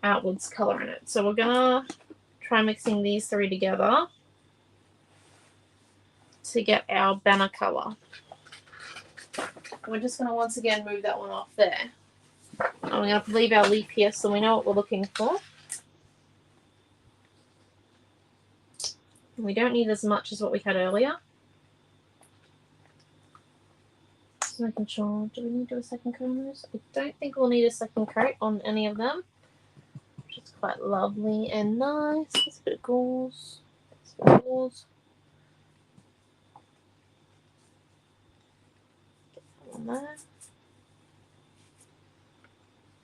outwards color in it. So we're going to try mixing these three together to get our banner color. We're just going to once again move that one off there. And we're going to leave our leaf here so we know what we're looking for. We don't need as much as what we had earlier. Just making sure, do we need to do a second coat on those? I don't think we'll need a second coat on any of them, which is quite lovely and nice. There's a bit of gauze. Get that one there.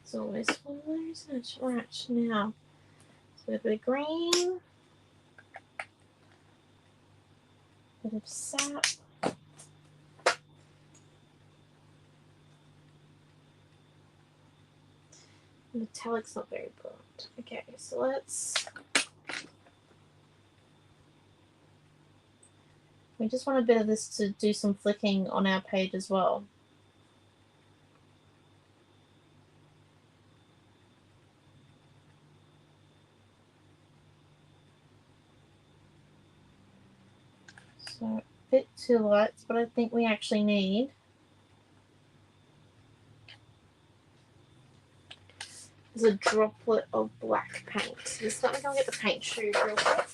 It's always one of those, isn't it? Right, now, so a bit of green, bit of sap. Metallic's not very bright. Okay, so let's. We just want a bit of this to do some flicking on our page as well. So a bit too light, but I think we actually need is a droplet of black paint. Just let me go get the paint tube real quick.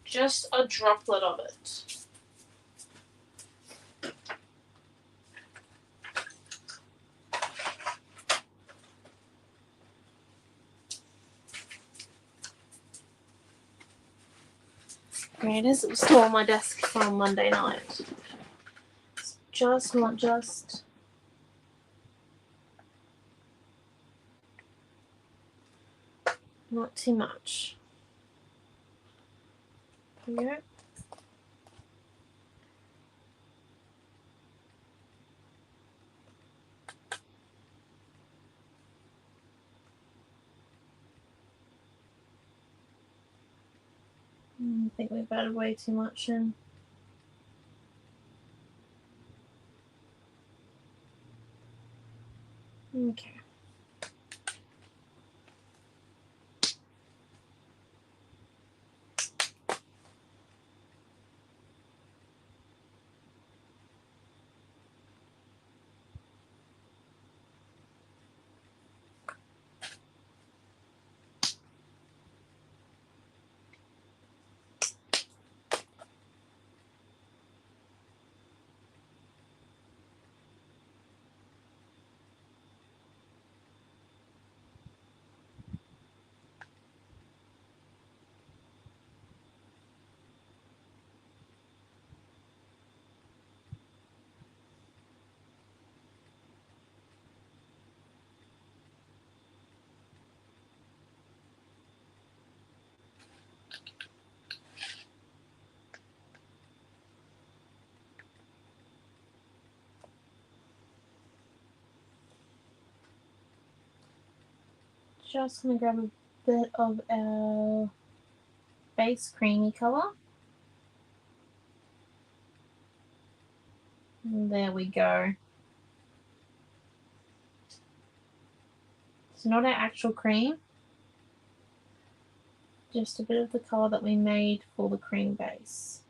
Just a droplet of it. There it is. It was still on my desk from Monday night. It's just not too much. There we go. I think we've added way too much in. Okay. Just gonna grab a bit of our base creamy colour. And there we go. It's not our actual cream, just a bit of the colour that we made for the cream base.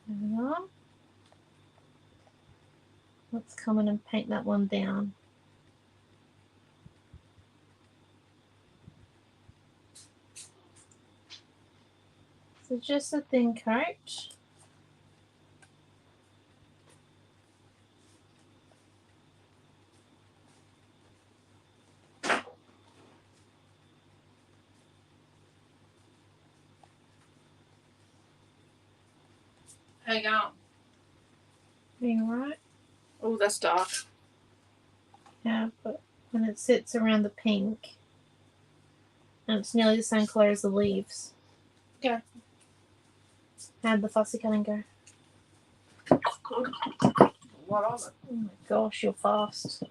There we are. Let's come in and paint that one down. So just a thin coat. Hang on. Being right. Oh, that's dark. Yeah, but when it sits around the pink, and it's nearly the same colour as the leaves. Okay. How'd the fussy cutting go? What of it? Oh my gosh, you're fast.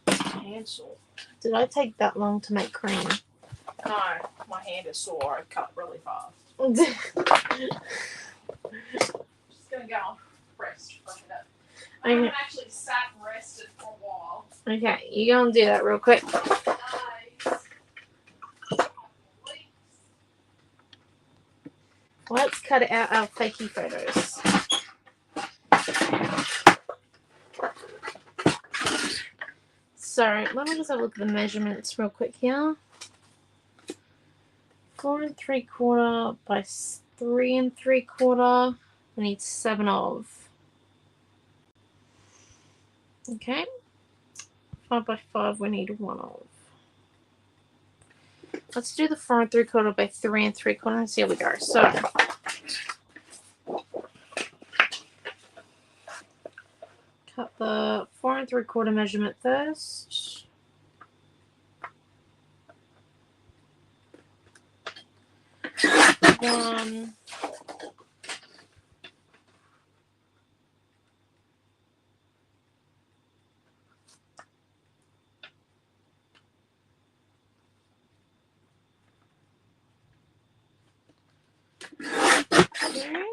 Cancel. Did I take that long to make cream? No, my hand is sore. I cut really fast. Just gonna go on rest for a minute. I haven't actually sat and rested for a while. Okay, you go and do that real quick. Nice. Let's cut out our fakey photos. So let me just have a look at the measurements real quick here. 4 3/4 by 3 3/4. We need 7 of. Okay. 5 by 5. We need 1 of. Let's do the 4 3/4 by 3 3/4 and see how we go. So cut the 4 3/4 measurement first. One. Two.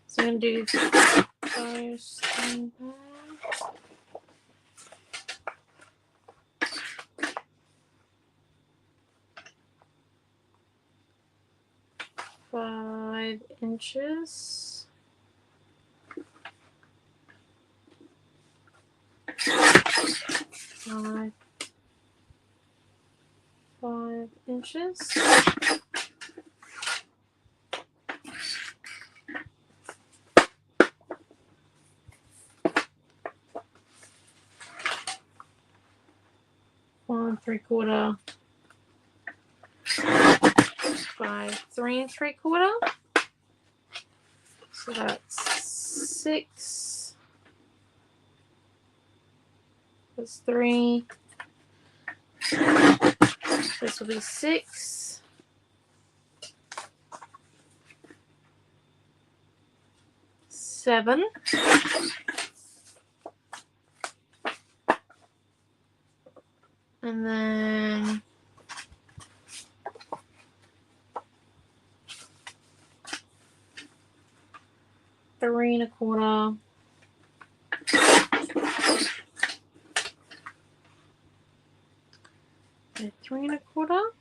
So I'm going to do those and that. Five inches. Five inches. One 3/4 by 3 3/4. So that's 6. That's 3. This will be 6. 7. And then 3 1/4. And 3 1/4.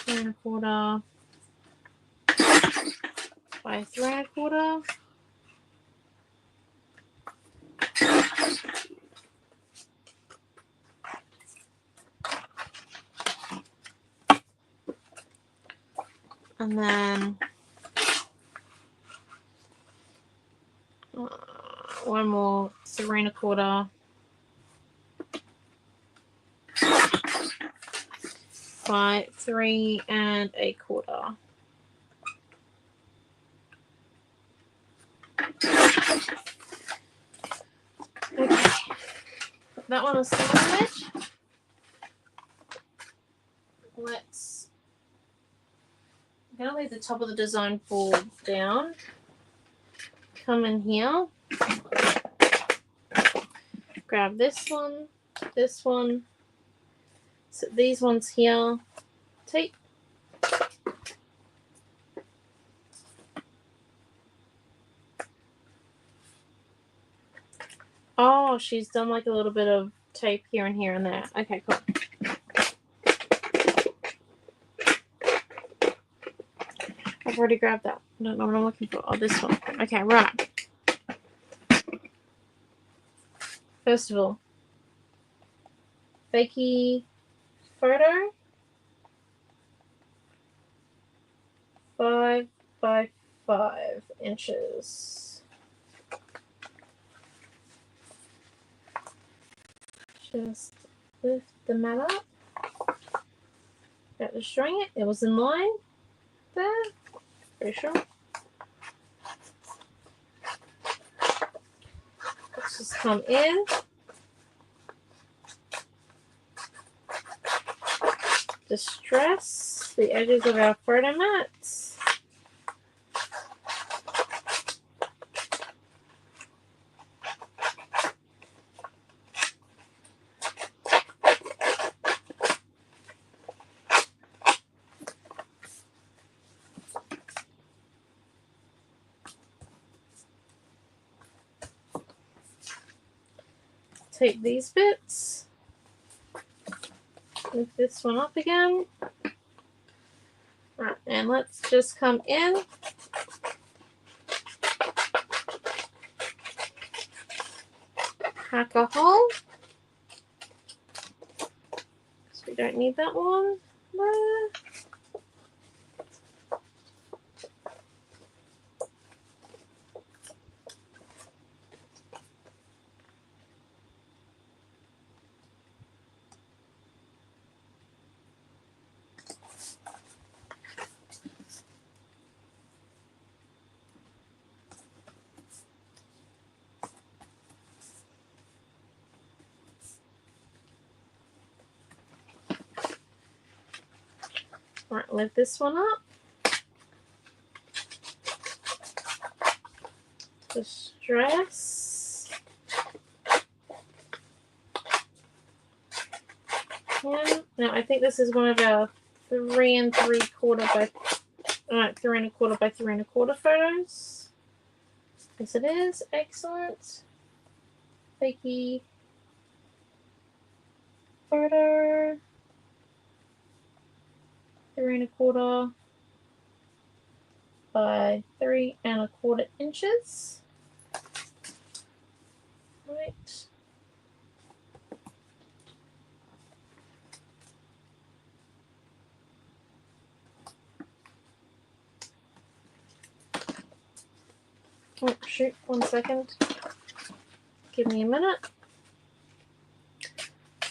3 1/4 by 3 1/4. And then one more 3 1/4 by 3 1/4. Okay, that one is still on the edge. I'm going to leave the top of the design fold down. Come in here. Grab this one, set these ones here. Tape. Oh, she's done like a little bit of tape here and here and there. Okay, cool. I've already grabbed that. I don't know what I'm looking for. Oh, this one. Okay, right. First of all, fakey photo. 5 by 5 inches. Just lift the mat up. Without destroying it. It was in line there. Pretty sure. Let's just come in. Distress the edges of our photo mats. Take these bits, lift this one up again. Right, and let's just come in. Hack a hole. Because we don't need that one there. Right, lift this one up. Distress. Yeah. Now I think this is one of our 3 3/4 by 3 1/4 by 3 1/4 photos. Yes, it is. Excellent. Fakey photo. 3 1/4 by 3 1/4 inches. Right. Oh, shoot, 1 second. Give me a minute.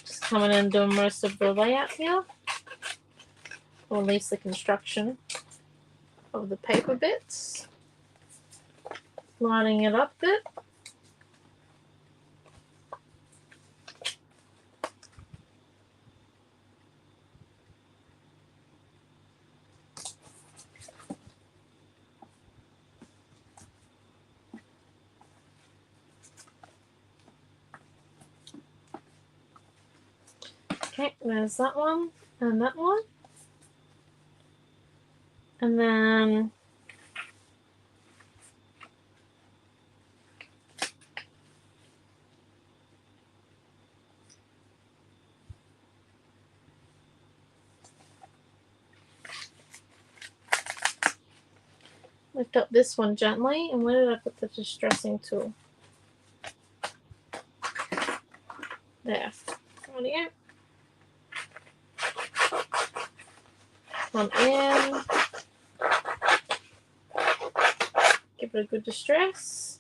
Just coming in and doing most of the layout here. Or at least the construction of the paper bits. Lining it up a bit. Okay, there's that one and that one. And then lift up this one gently. And where did I put the distressing tool? There. Audio. Come in. Give it a good distress.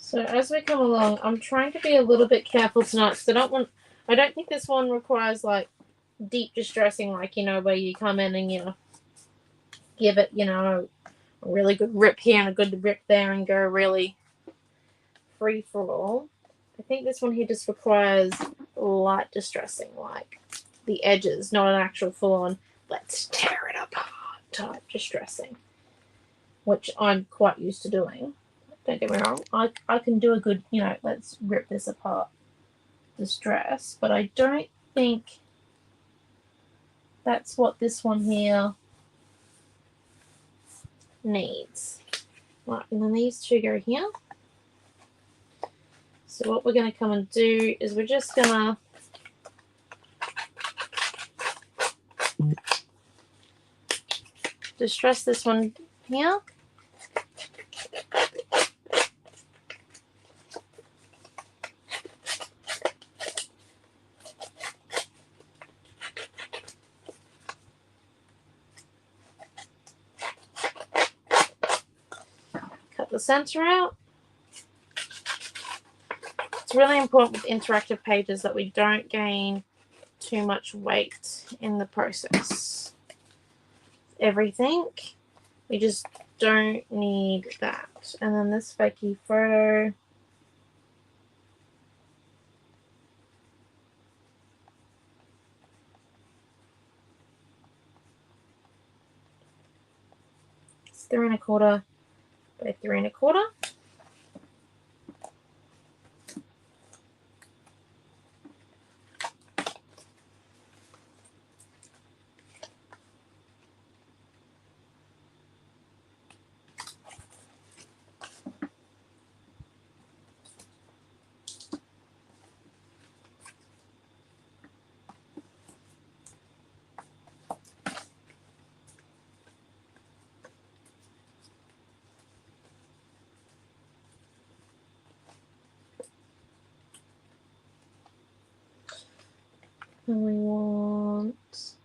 So as we come along, I'm trying to be a little bit careful tonight because I don't think this one requires like deep distressing, like, where you come in and, give it, a really good rip here and a good rip there and go really free for all. I think this one here just requires light distressing, like the edges, not an actual full on, let's tear it apart type distressing, which I'm quite used to doing. Don't get me wrong, I can do a good, let's rip this apart distress, but I don't think that's what this one here needs. Right, and then these two go here. So what we're going to come and do is we're just going to distress this one here. Cut the center out. It's really important with interactive pages that we don't gain too much weight in the process. Everything. We just don't need that. And then this fakey photo. It's 3 1/4 by 3 1/4. And we want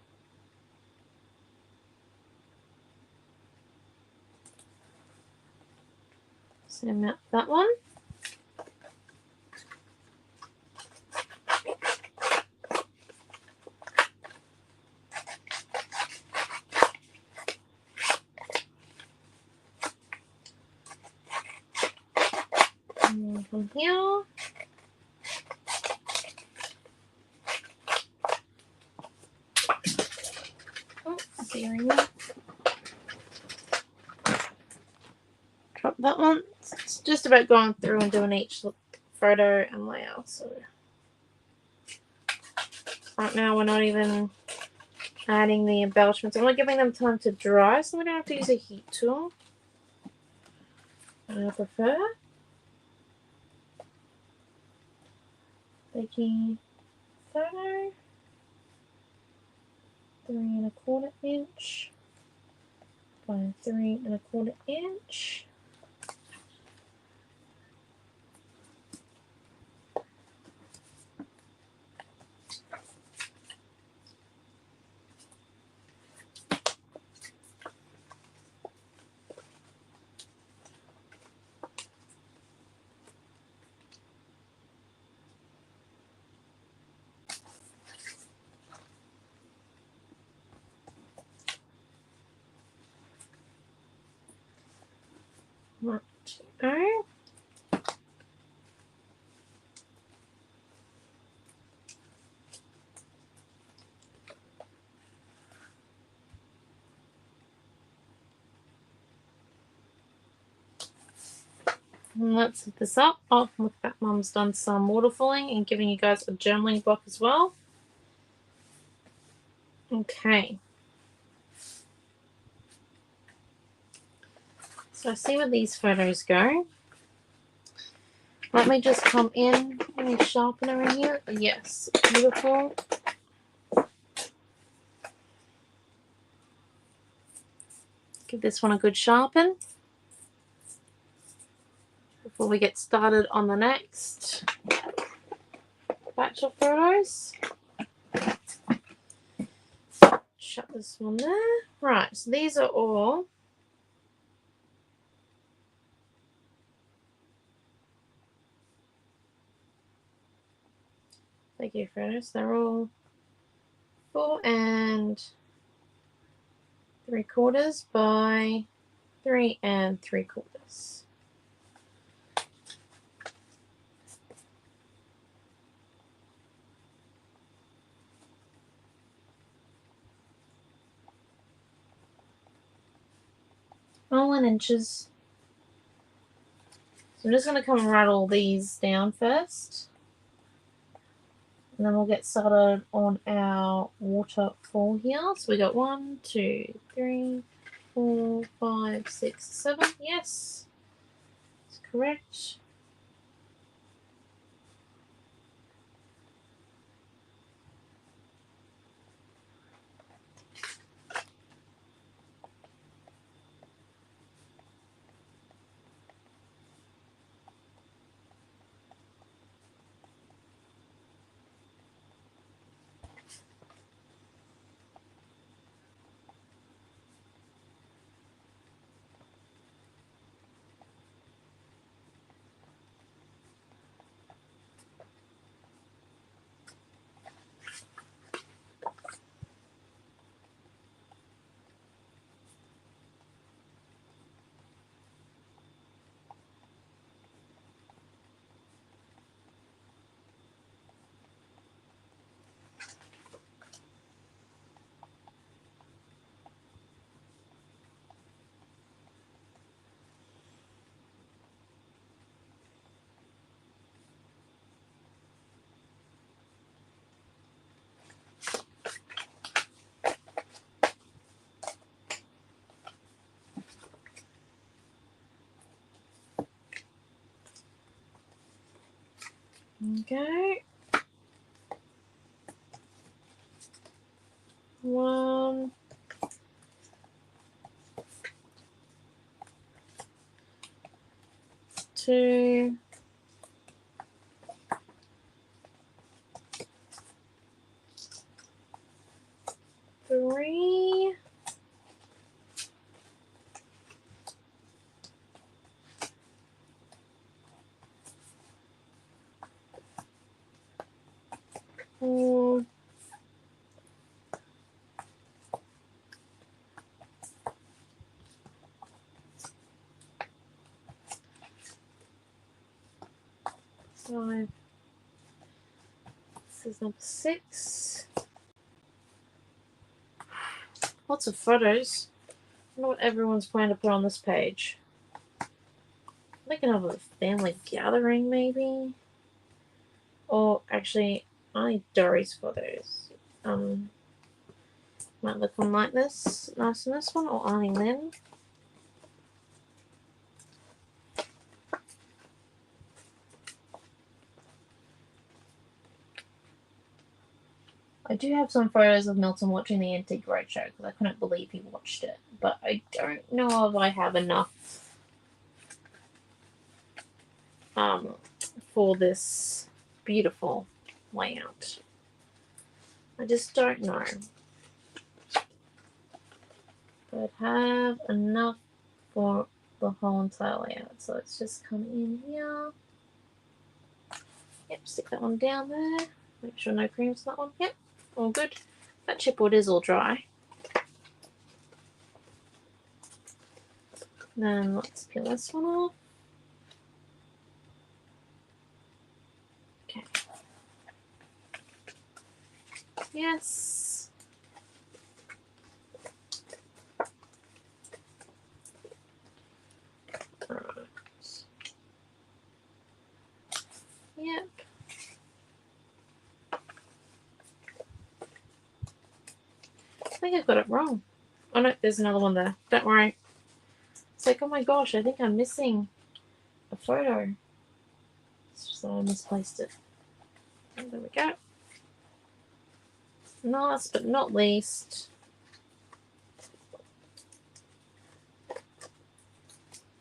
So mount that one. And then from here. Oh, sorry. Drop that one. It's just about going through and doing each photo and layout. So right now we're not even adding the embellishments. I'm not giving them time to dry, so we don't have to use a heat tool. I prefer taking photo 3 1/4 inch by 3 1/4 inch. Right. And let's set this up. Oh, look, that Mum's done some waterfalling and giving you guys a journaling block as well. Okay. So I see where these photos go. Let me just come in. Any sharpener in here? Yes. Beautiful. Give this one a good sharpen before we get started on the next batch of photos. Shut this one there. Right, so these are all thank you photos. They're all 4 3/4 by 3 3/4. All in inches. So I'm just going to come and write all these down first. And then we'll get started on our waterfall here. So we got 1, 2, 3, 4, 5, 6, 7. Yes, that's correct. Okay. 1, 2, 3, 4, 5. This is number 6. Lots of photos. I wonder what everyone's planning to put on this page. I can have a family gathering, maybe. Or actually, I need Dory's photos. Might look one like this, nice in this one, or Arnie Lynn. I do have some photos of Milton watching the Antique Roadshow because I couldn't believe he watched it, but I don't know if I have enough for this beautiful layout. I just don't know. But I have enough for the whole entire layout. So let's just come in here. Yep, stick that one down there. Make sure no creams on that one. Yep, all good. That chipboard is all dry. Then let's peel this one off. Okay. Yes. All right. Yep. I think I got it wrong. Oh no, there's another one there. Don't worry. It's like, oh my gosh, I think I'm missing a photo. It's just that I misplaced it. Oh, there we go. Last but not least,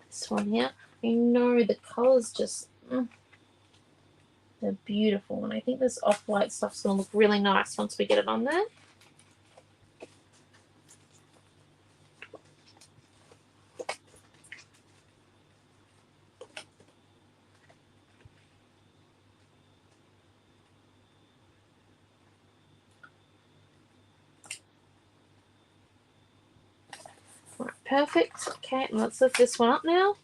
this one here. I know the colours just, they're beautiful. And I think this off-white stuff's going to look really nice once we get it on there. Right, perfect. Okay, and let's lift this one up now.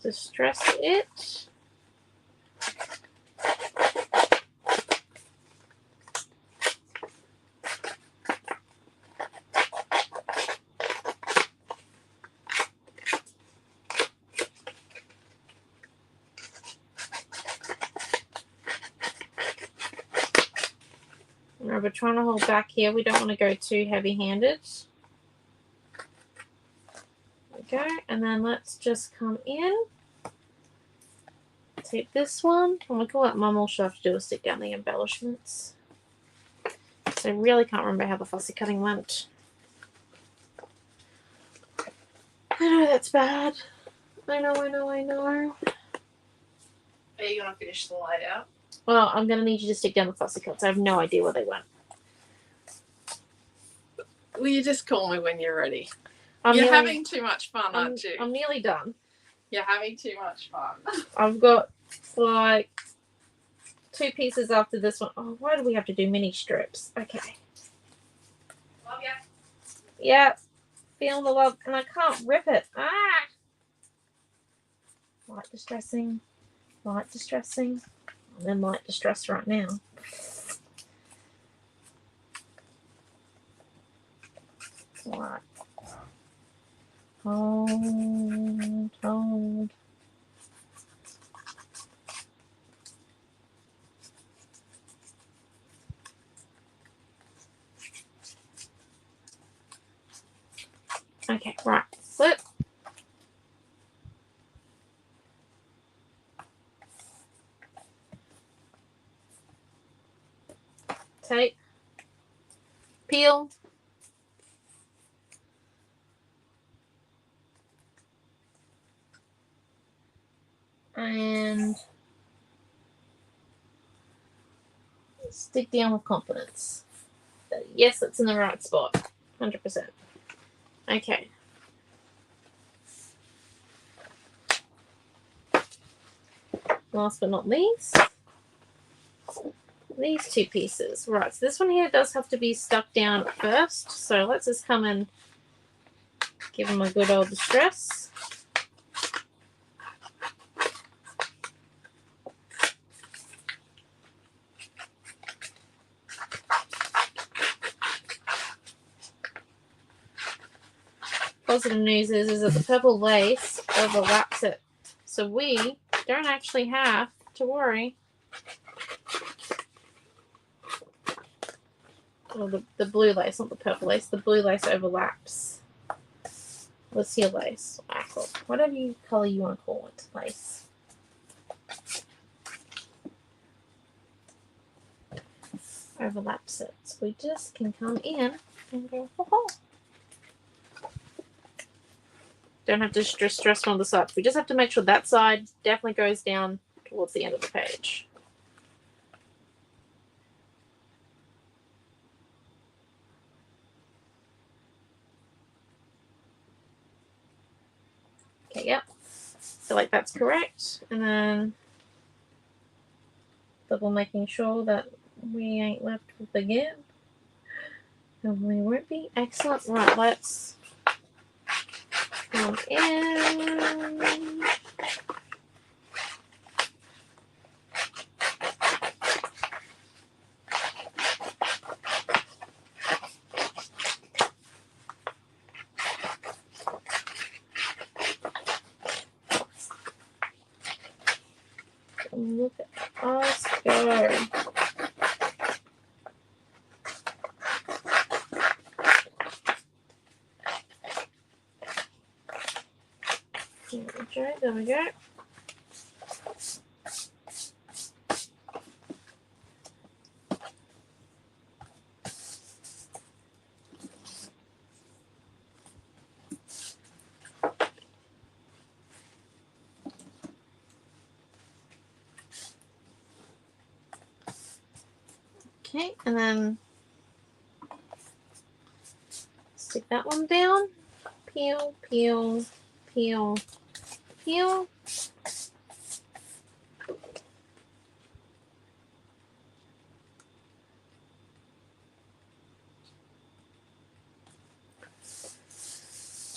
Distress it. Now we're trying to hold back here. We don't want to go too heavy-handed. There we go. And then let's just come in. Take this one. Oh my god, Mum all she'll have to do is stick down the embellishments. So I really can't remember how the fussy cutting went. I know that's bad. I know. Are you going to finish the layout? Well, I'm going to need you to stick down the fussy cuts. I have no idea where they went. Will you just call me when you're ready? You're nearly, having too much fun, aren't you? I'm nearly done. You're having too much fun. I've got like 2 pieces after this one. Oh, why do we have to do mini strips? Okay. Love ya. Yeah. Feel the love. And I can't rip it. Ah! Light distressing. Light distressing. I'm in light distress right now. Right. Hold. Okay, right. Flip. Tape. Peel. And stick down with confidence. Yes, it's in the right spot. 100%. Okay. Last but not least, these 2 pieces. Right, so this one here does have to be stuck down first. So let's just come and Give them a good old distress. Positive news is that the purple lace overlaps it. So we don't actually have to worry. Well, the blue lace, not the purple lace. The blue lace overlaps. What's your lace? Whatever colour you want to call it. Lace. Overlaps it. So we just can come in and go, oh. Don't have to stress one of the sides. We just have to make sure that side definitely goes down towards the end of the page. Okay, yep. Feel like that's correct. And then double making sure that we ain't left with the gap. And we won't be. Excellent. Right, let's come in. Look at us go. There we go. Okay, and then stick that one down. Peel, peel, peel, peel.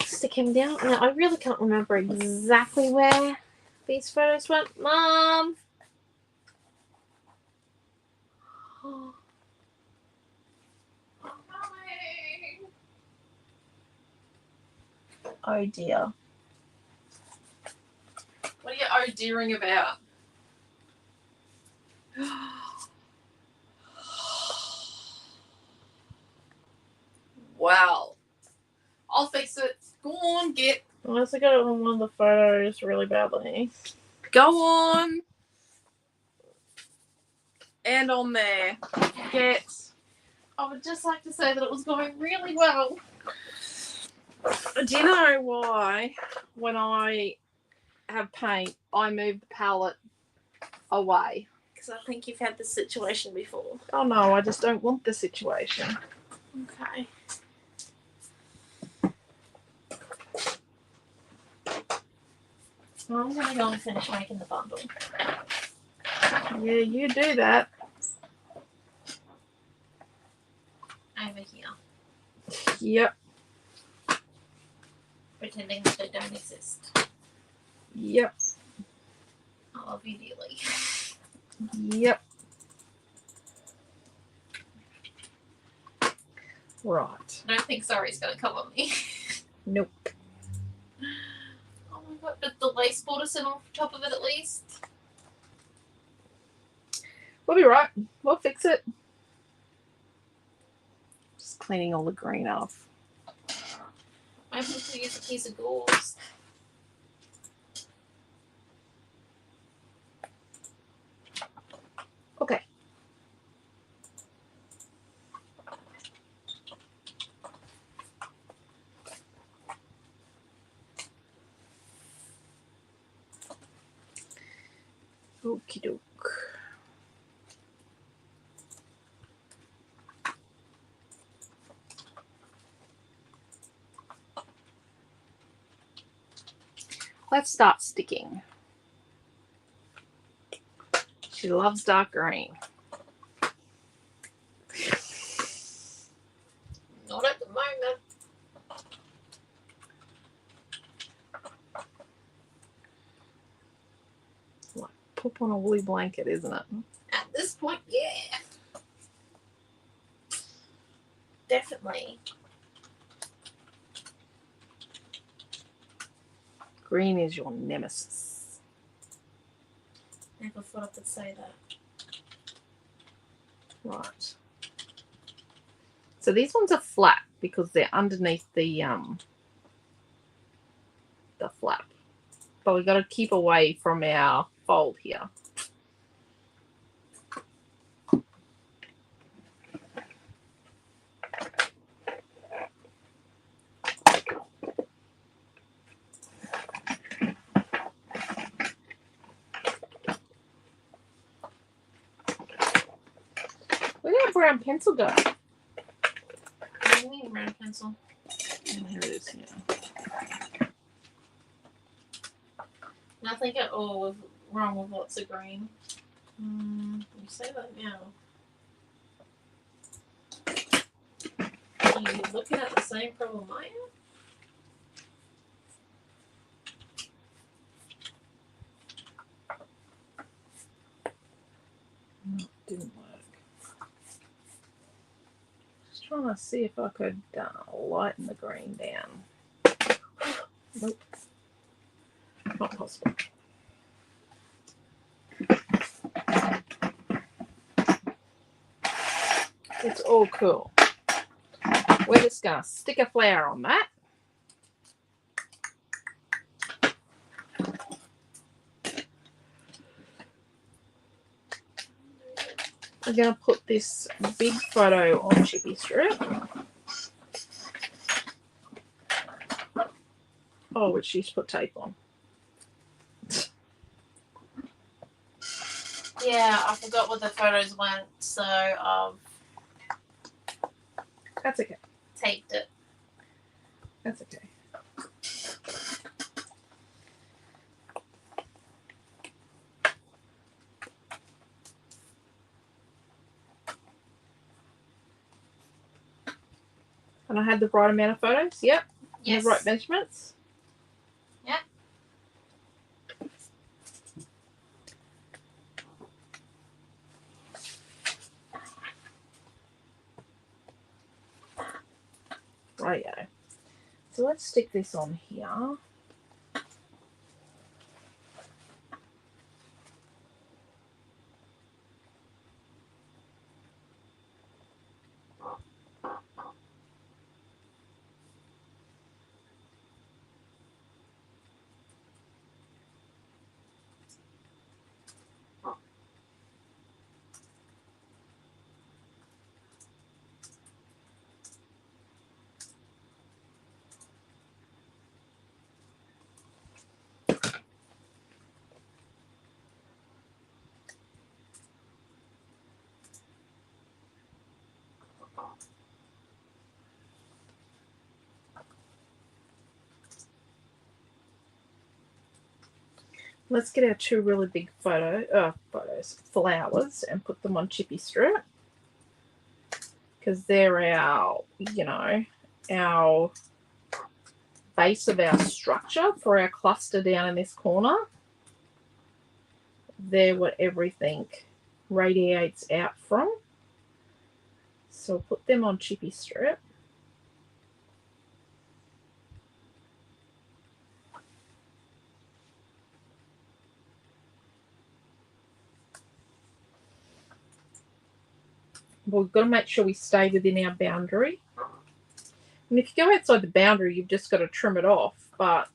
Stick him down. Now, I really can't remember exactly where these photos went. Mom! Oh dear. What are you oh dearing about? Wow. I'll fix it. Go on, get. Unless I got it on one of the photos really badly. Go on. And on there. Get. I would just like to say that it was going really well. Do you know why when I have paint, I move the palette away? Because I think you've had this situation before. Oh no, I just don't want the situation. Okay. Well, I'm going to go and finish making the bundle. Yeah, you do that. Over here. Yep. Pretending that they don't exist. Yep. I love you dearly. Yep. Right. I don't think sorry's going to cover me. Nope. Oh my god, but the lace border sit on top of it at least. We'll be right. We'll fix it. Just cleaning all the green off. Maybe we could use a piece of gauze. Okay. Okie doke. Let's start sticking. She loves dark green. Not at the moment. poop on a woolly blanket, isn't it? At this point, yeah. Definitely. Green is your nemesis. Never thought I could say that. Right. So these ones are flat because they're underneath the flap. But we've got to keep away from our fold here. Where did our brown pencil go? What do you mean, brown pencil? Oh, here it is. Yeah. Nothing at all wrong with lots of green. You say that now. Are you looking at the same problem I am? No, it didn't work. Just trying to see if I could lighten the green down. Nope. Not possible. It's all cool. We're just going to stick a flower on that. We're going to put this big photo on Chippy Strip. Oh, which she's put tape on. Yeah, I forgot where the photos went, so I've That's okay. taped it. That's okay. And I had the right amount of photos? Yep. Yes. And the right measurements? Yep. Rightio. So let's stick this on here. Let's get our two really big flowers, and put them on Chippy Strip. Because they're our, our base of our structure for our cluster down in this corner. They're what everything radiates out from. So we'll put them on Chippy Strip. We've got to make sure we stay within our boundary. And if you go outside the boundary, you've just got to trim it off. But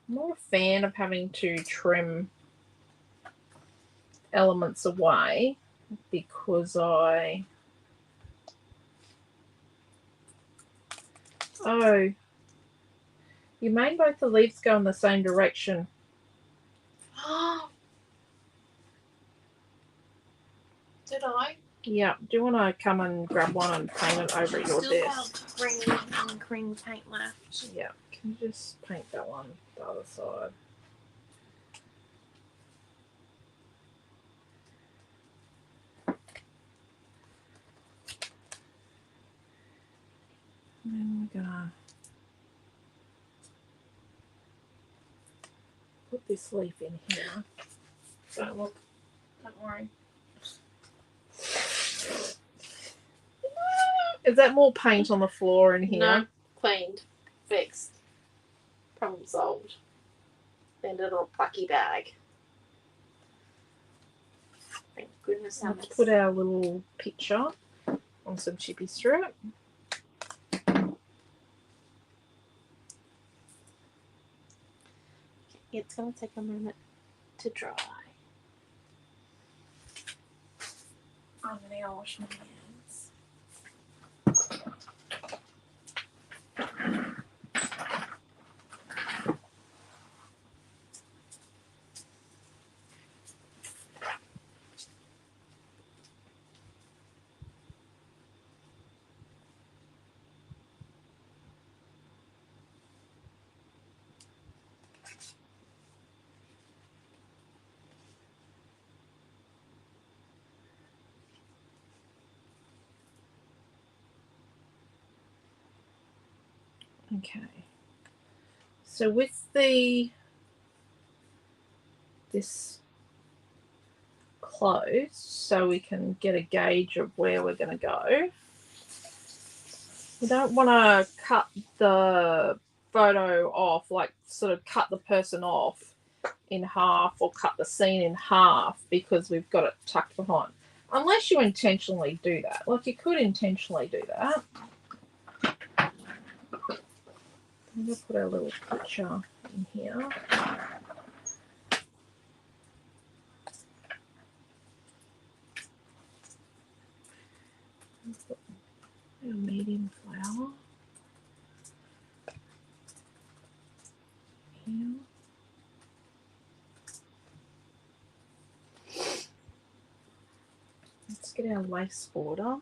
I'm not a fan of having to trim elements away because Oh, you made both the leaves go in the same direction. Did I? Yeah. Do you want to come and grab one and paint it over your Still desk? have green and cream paint left. Yeah. Can you just paint that one the other side? And then we're gonna put this leaf in here. Don't look. Don't worry. Is that more paint on the floor in here? No, cleaned, fixed, problem solved. Then a little plucky bag. Thank goodness. Let's put our little picture on some chippy strip. It's going to take a moment to dry. I'm going to wash my hands. Okay. So with this closed, so we can get a gauge of where we're going to go. We don't want to cut the photo off, like sort of cut the person off in half or cut the scene in half because we've got it tucked behind. Unless you intentionally do that. Like you could intentionally do that. I'm going to put our little picture in here. Put our medium flower here. Let's get our lace border.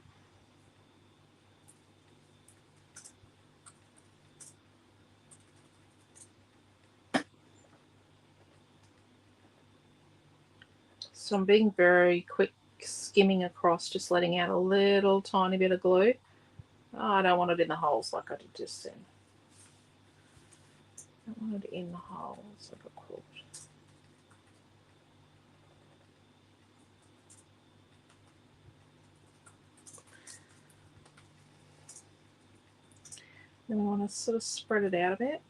So I'm being very quick, skimming across, just letting out a little tiny bit of glue. Oh, I don't want it in the holes like I did just then. I want it in the holes like a quilt. Then we want to sort of spread it out a bit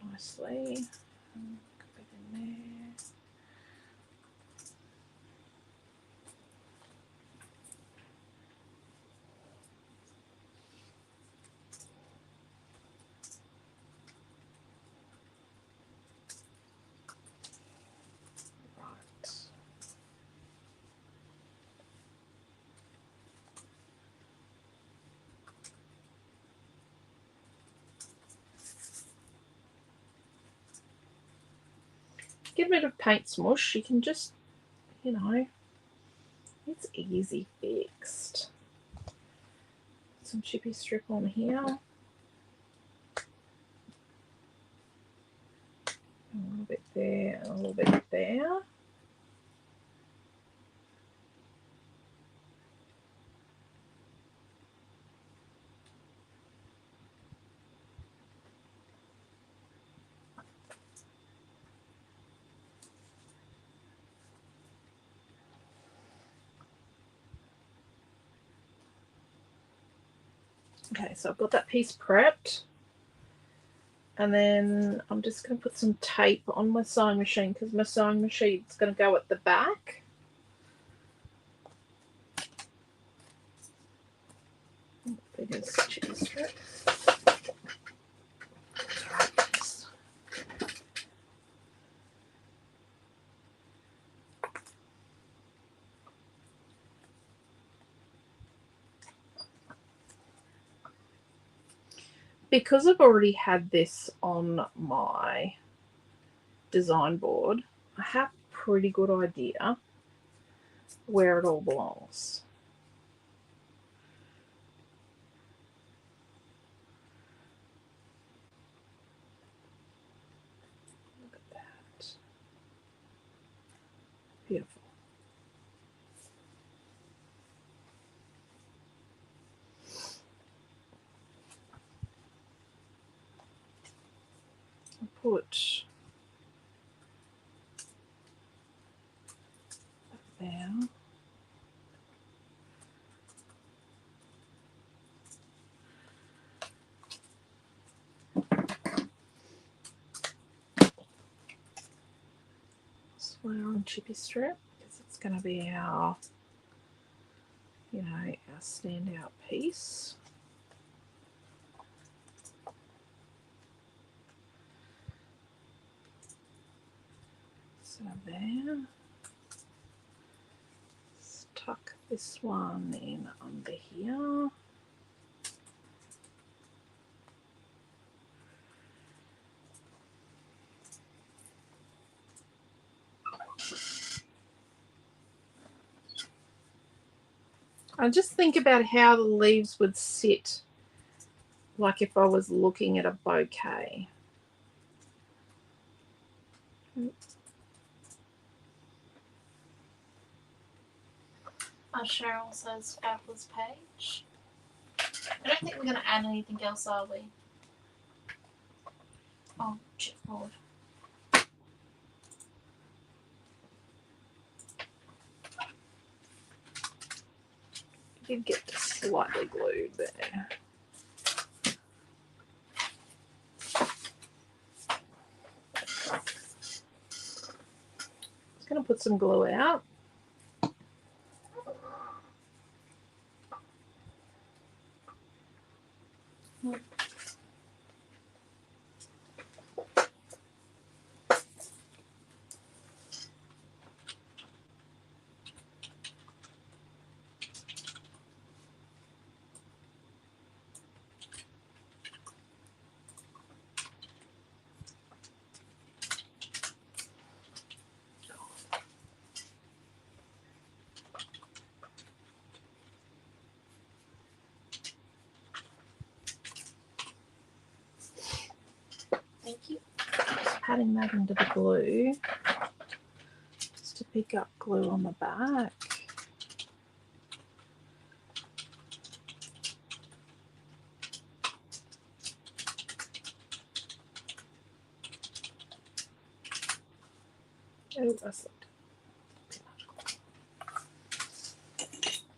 nicely. Put it in there. Right. Get a bit of paint smush. You can just, you know, it's easy fixed. Some chippy strip on here. A little bit there and a little bit there. Okay, so I've got that piece prepped. And then I'm just going to put some tape on my sewing machine because my sewing machine's going to go at the back. It is chippy strip. Because I've already had this on my design board, I have a pretty good idea where it all belongs. Look at that. Beautiful. I'll put there. Square on chippy strip because it's going to be our, you know, our standout piece. So there. Let's tuck this one in under here. I just think about how the leaves would sit, like if I was looking at a bouquet. Cheryl says fabulous page. I don't think we're going to add anything else, are we? Oh, chipboard. Did get slightly glued there. Just going to put some glue out. Thank you. Just patting that into the glue just to pick up glue on the back. Oh,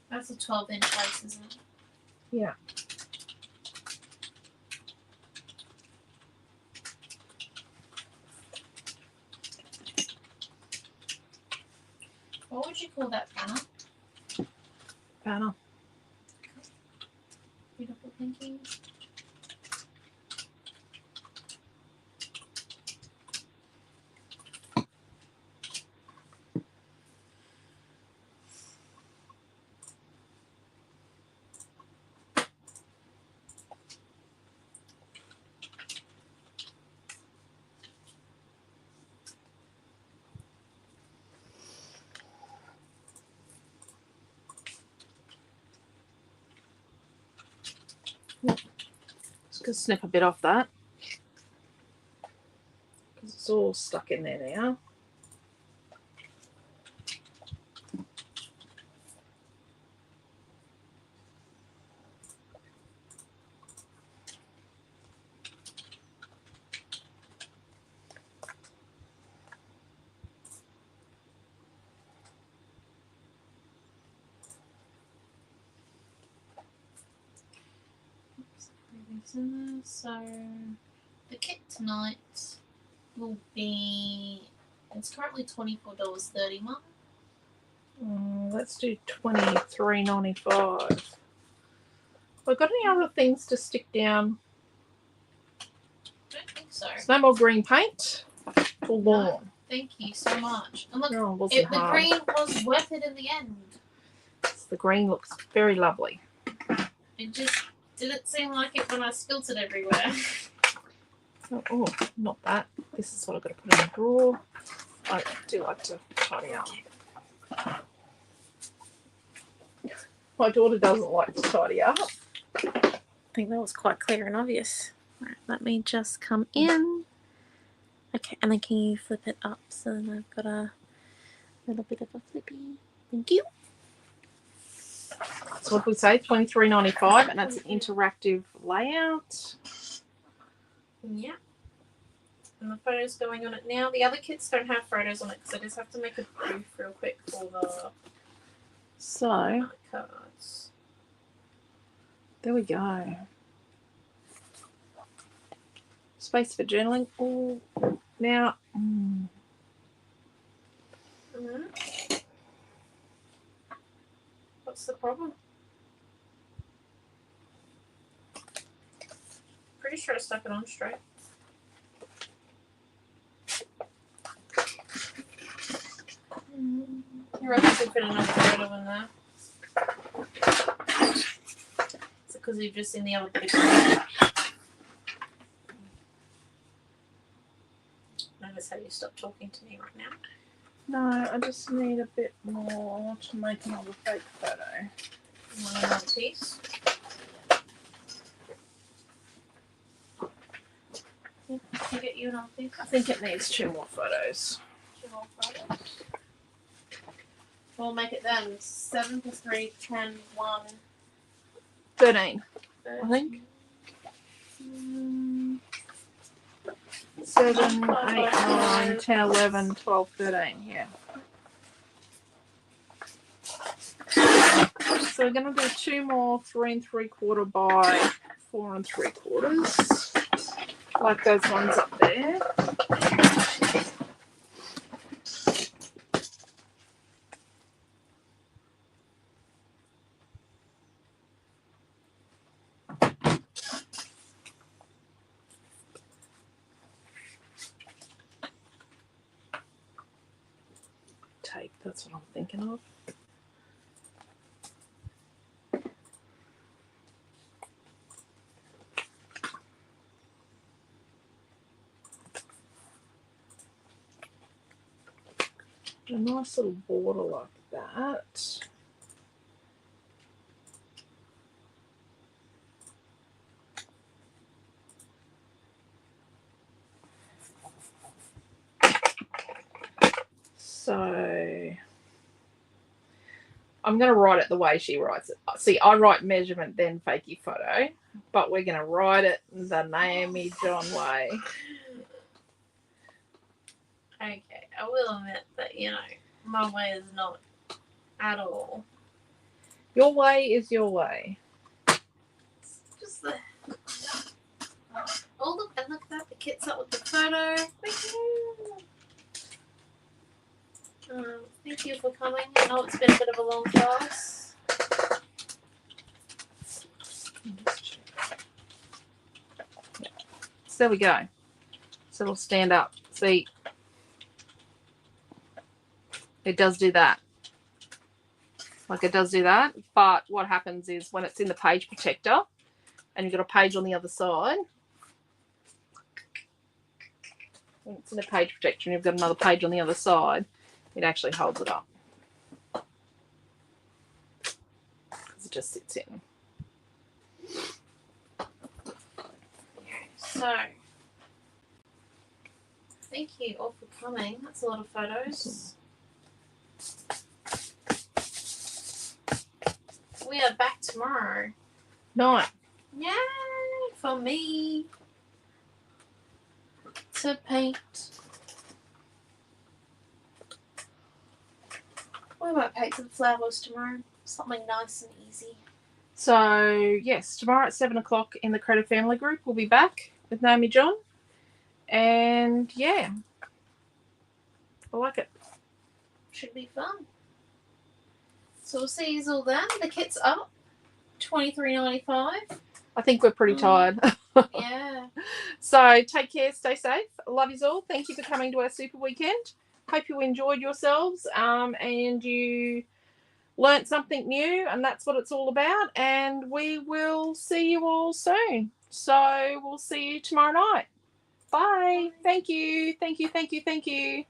That's a 12-inch base, isn't it? yeah. What would you call that banner? Banner. Beautiful thinking. Just gonna snip a bit off that because it's all stuck in there now. So the kit tonight will be, it's currently $24.31. Let's do $23.95. We've got any other things to stick down? I don't think so. There's no more green paint for lawn. Thank you so much. And look, No, it wasn't the hard. green was worth it in the end. The green looks very lovely. It just didn't seem like it when I spilt it everywhere. Oh, not that. This is what I've got to put in the drawer. I do like to tidy up. My daughter doesn't like to tidy up. I think that was quite clear and obvious. Right, let me just come in. Okay, and then can you flip it up so then I've got a little bit of a flippy. Thank you. So what we say, $23.95, and that's an interactive layout. Yeah. And the photo's going on it now. The other kits don't have photos on it because I just have to make a proof real quick for the So cards. there we go. Space for journaling. Oh, now. What's the problem? Pretty sure I stuck it on straight. I reckon I could fit another photo in there. Is it because you've just seen the other bit of green? Notice how you stop talking to me right now. No, I just need a bit more to make another fake photo. You want another piece? Can I get you another piece? I think it needs 2 more photos. 2 more photos. We'll make it then. 7 plus 3, 10, 1. 13, I think. 7, 8, 9, 10, 11, 12, 13. Yeah. So we're going to do 2 more 3 3/4 by 4 3/4, like those ones up there. Tape, that's what I'm thinking of. A nice little border like that. So I'm going to write it the way she writes it. See, I write measurement, then fakey photo, but we're going to write it the Naomi-Jon way. Okay, I will admit that, my way is not at all. Your way is your way. It's just the... Oh, look, and look at that. The kit's up with the photo. Thank you for coming. I know it's been a bit of a long class. So there we go. So it'll stand up. See, it does do that. Like it does do that. But what happens is when it's in the page protector and you've got a page on the other side, when it's in the page protector and you've got another page on the other side, it actually holds it up. Because it just sits in. So, thank you all for coming. That's a lot of photos. We are back tomorrow. Night. Yay! For me to paint. We might paint some flowers tomorrow. Something nice and easy. So, yes, tomorrow at 7 o'clock in the Creative Family Group, we'll be back with Naomi-Jon. And, yeah, I like it. Should be fun. So we'll see you all then. The kit's up. $23.95. I think we're pretty tired. Yeah. So, take care, stay safe. Love you all. Thank you for coming to our super weekend. Hope you enjoyed yourselves and you learnt something new, and that's what it's all about. And we will see you all soon. So we'll see you tomorrow night. Bye. Thank you. Thank you. Thank you. Thank you.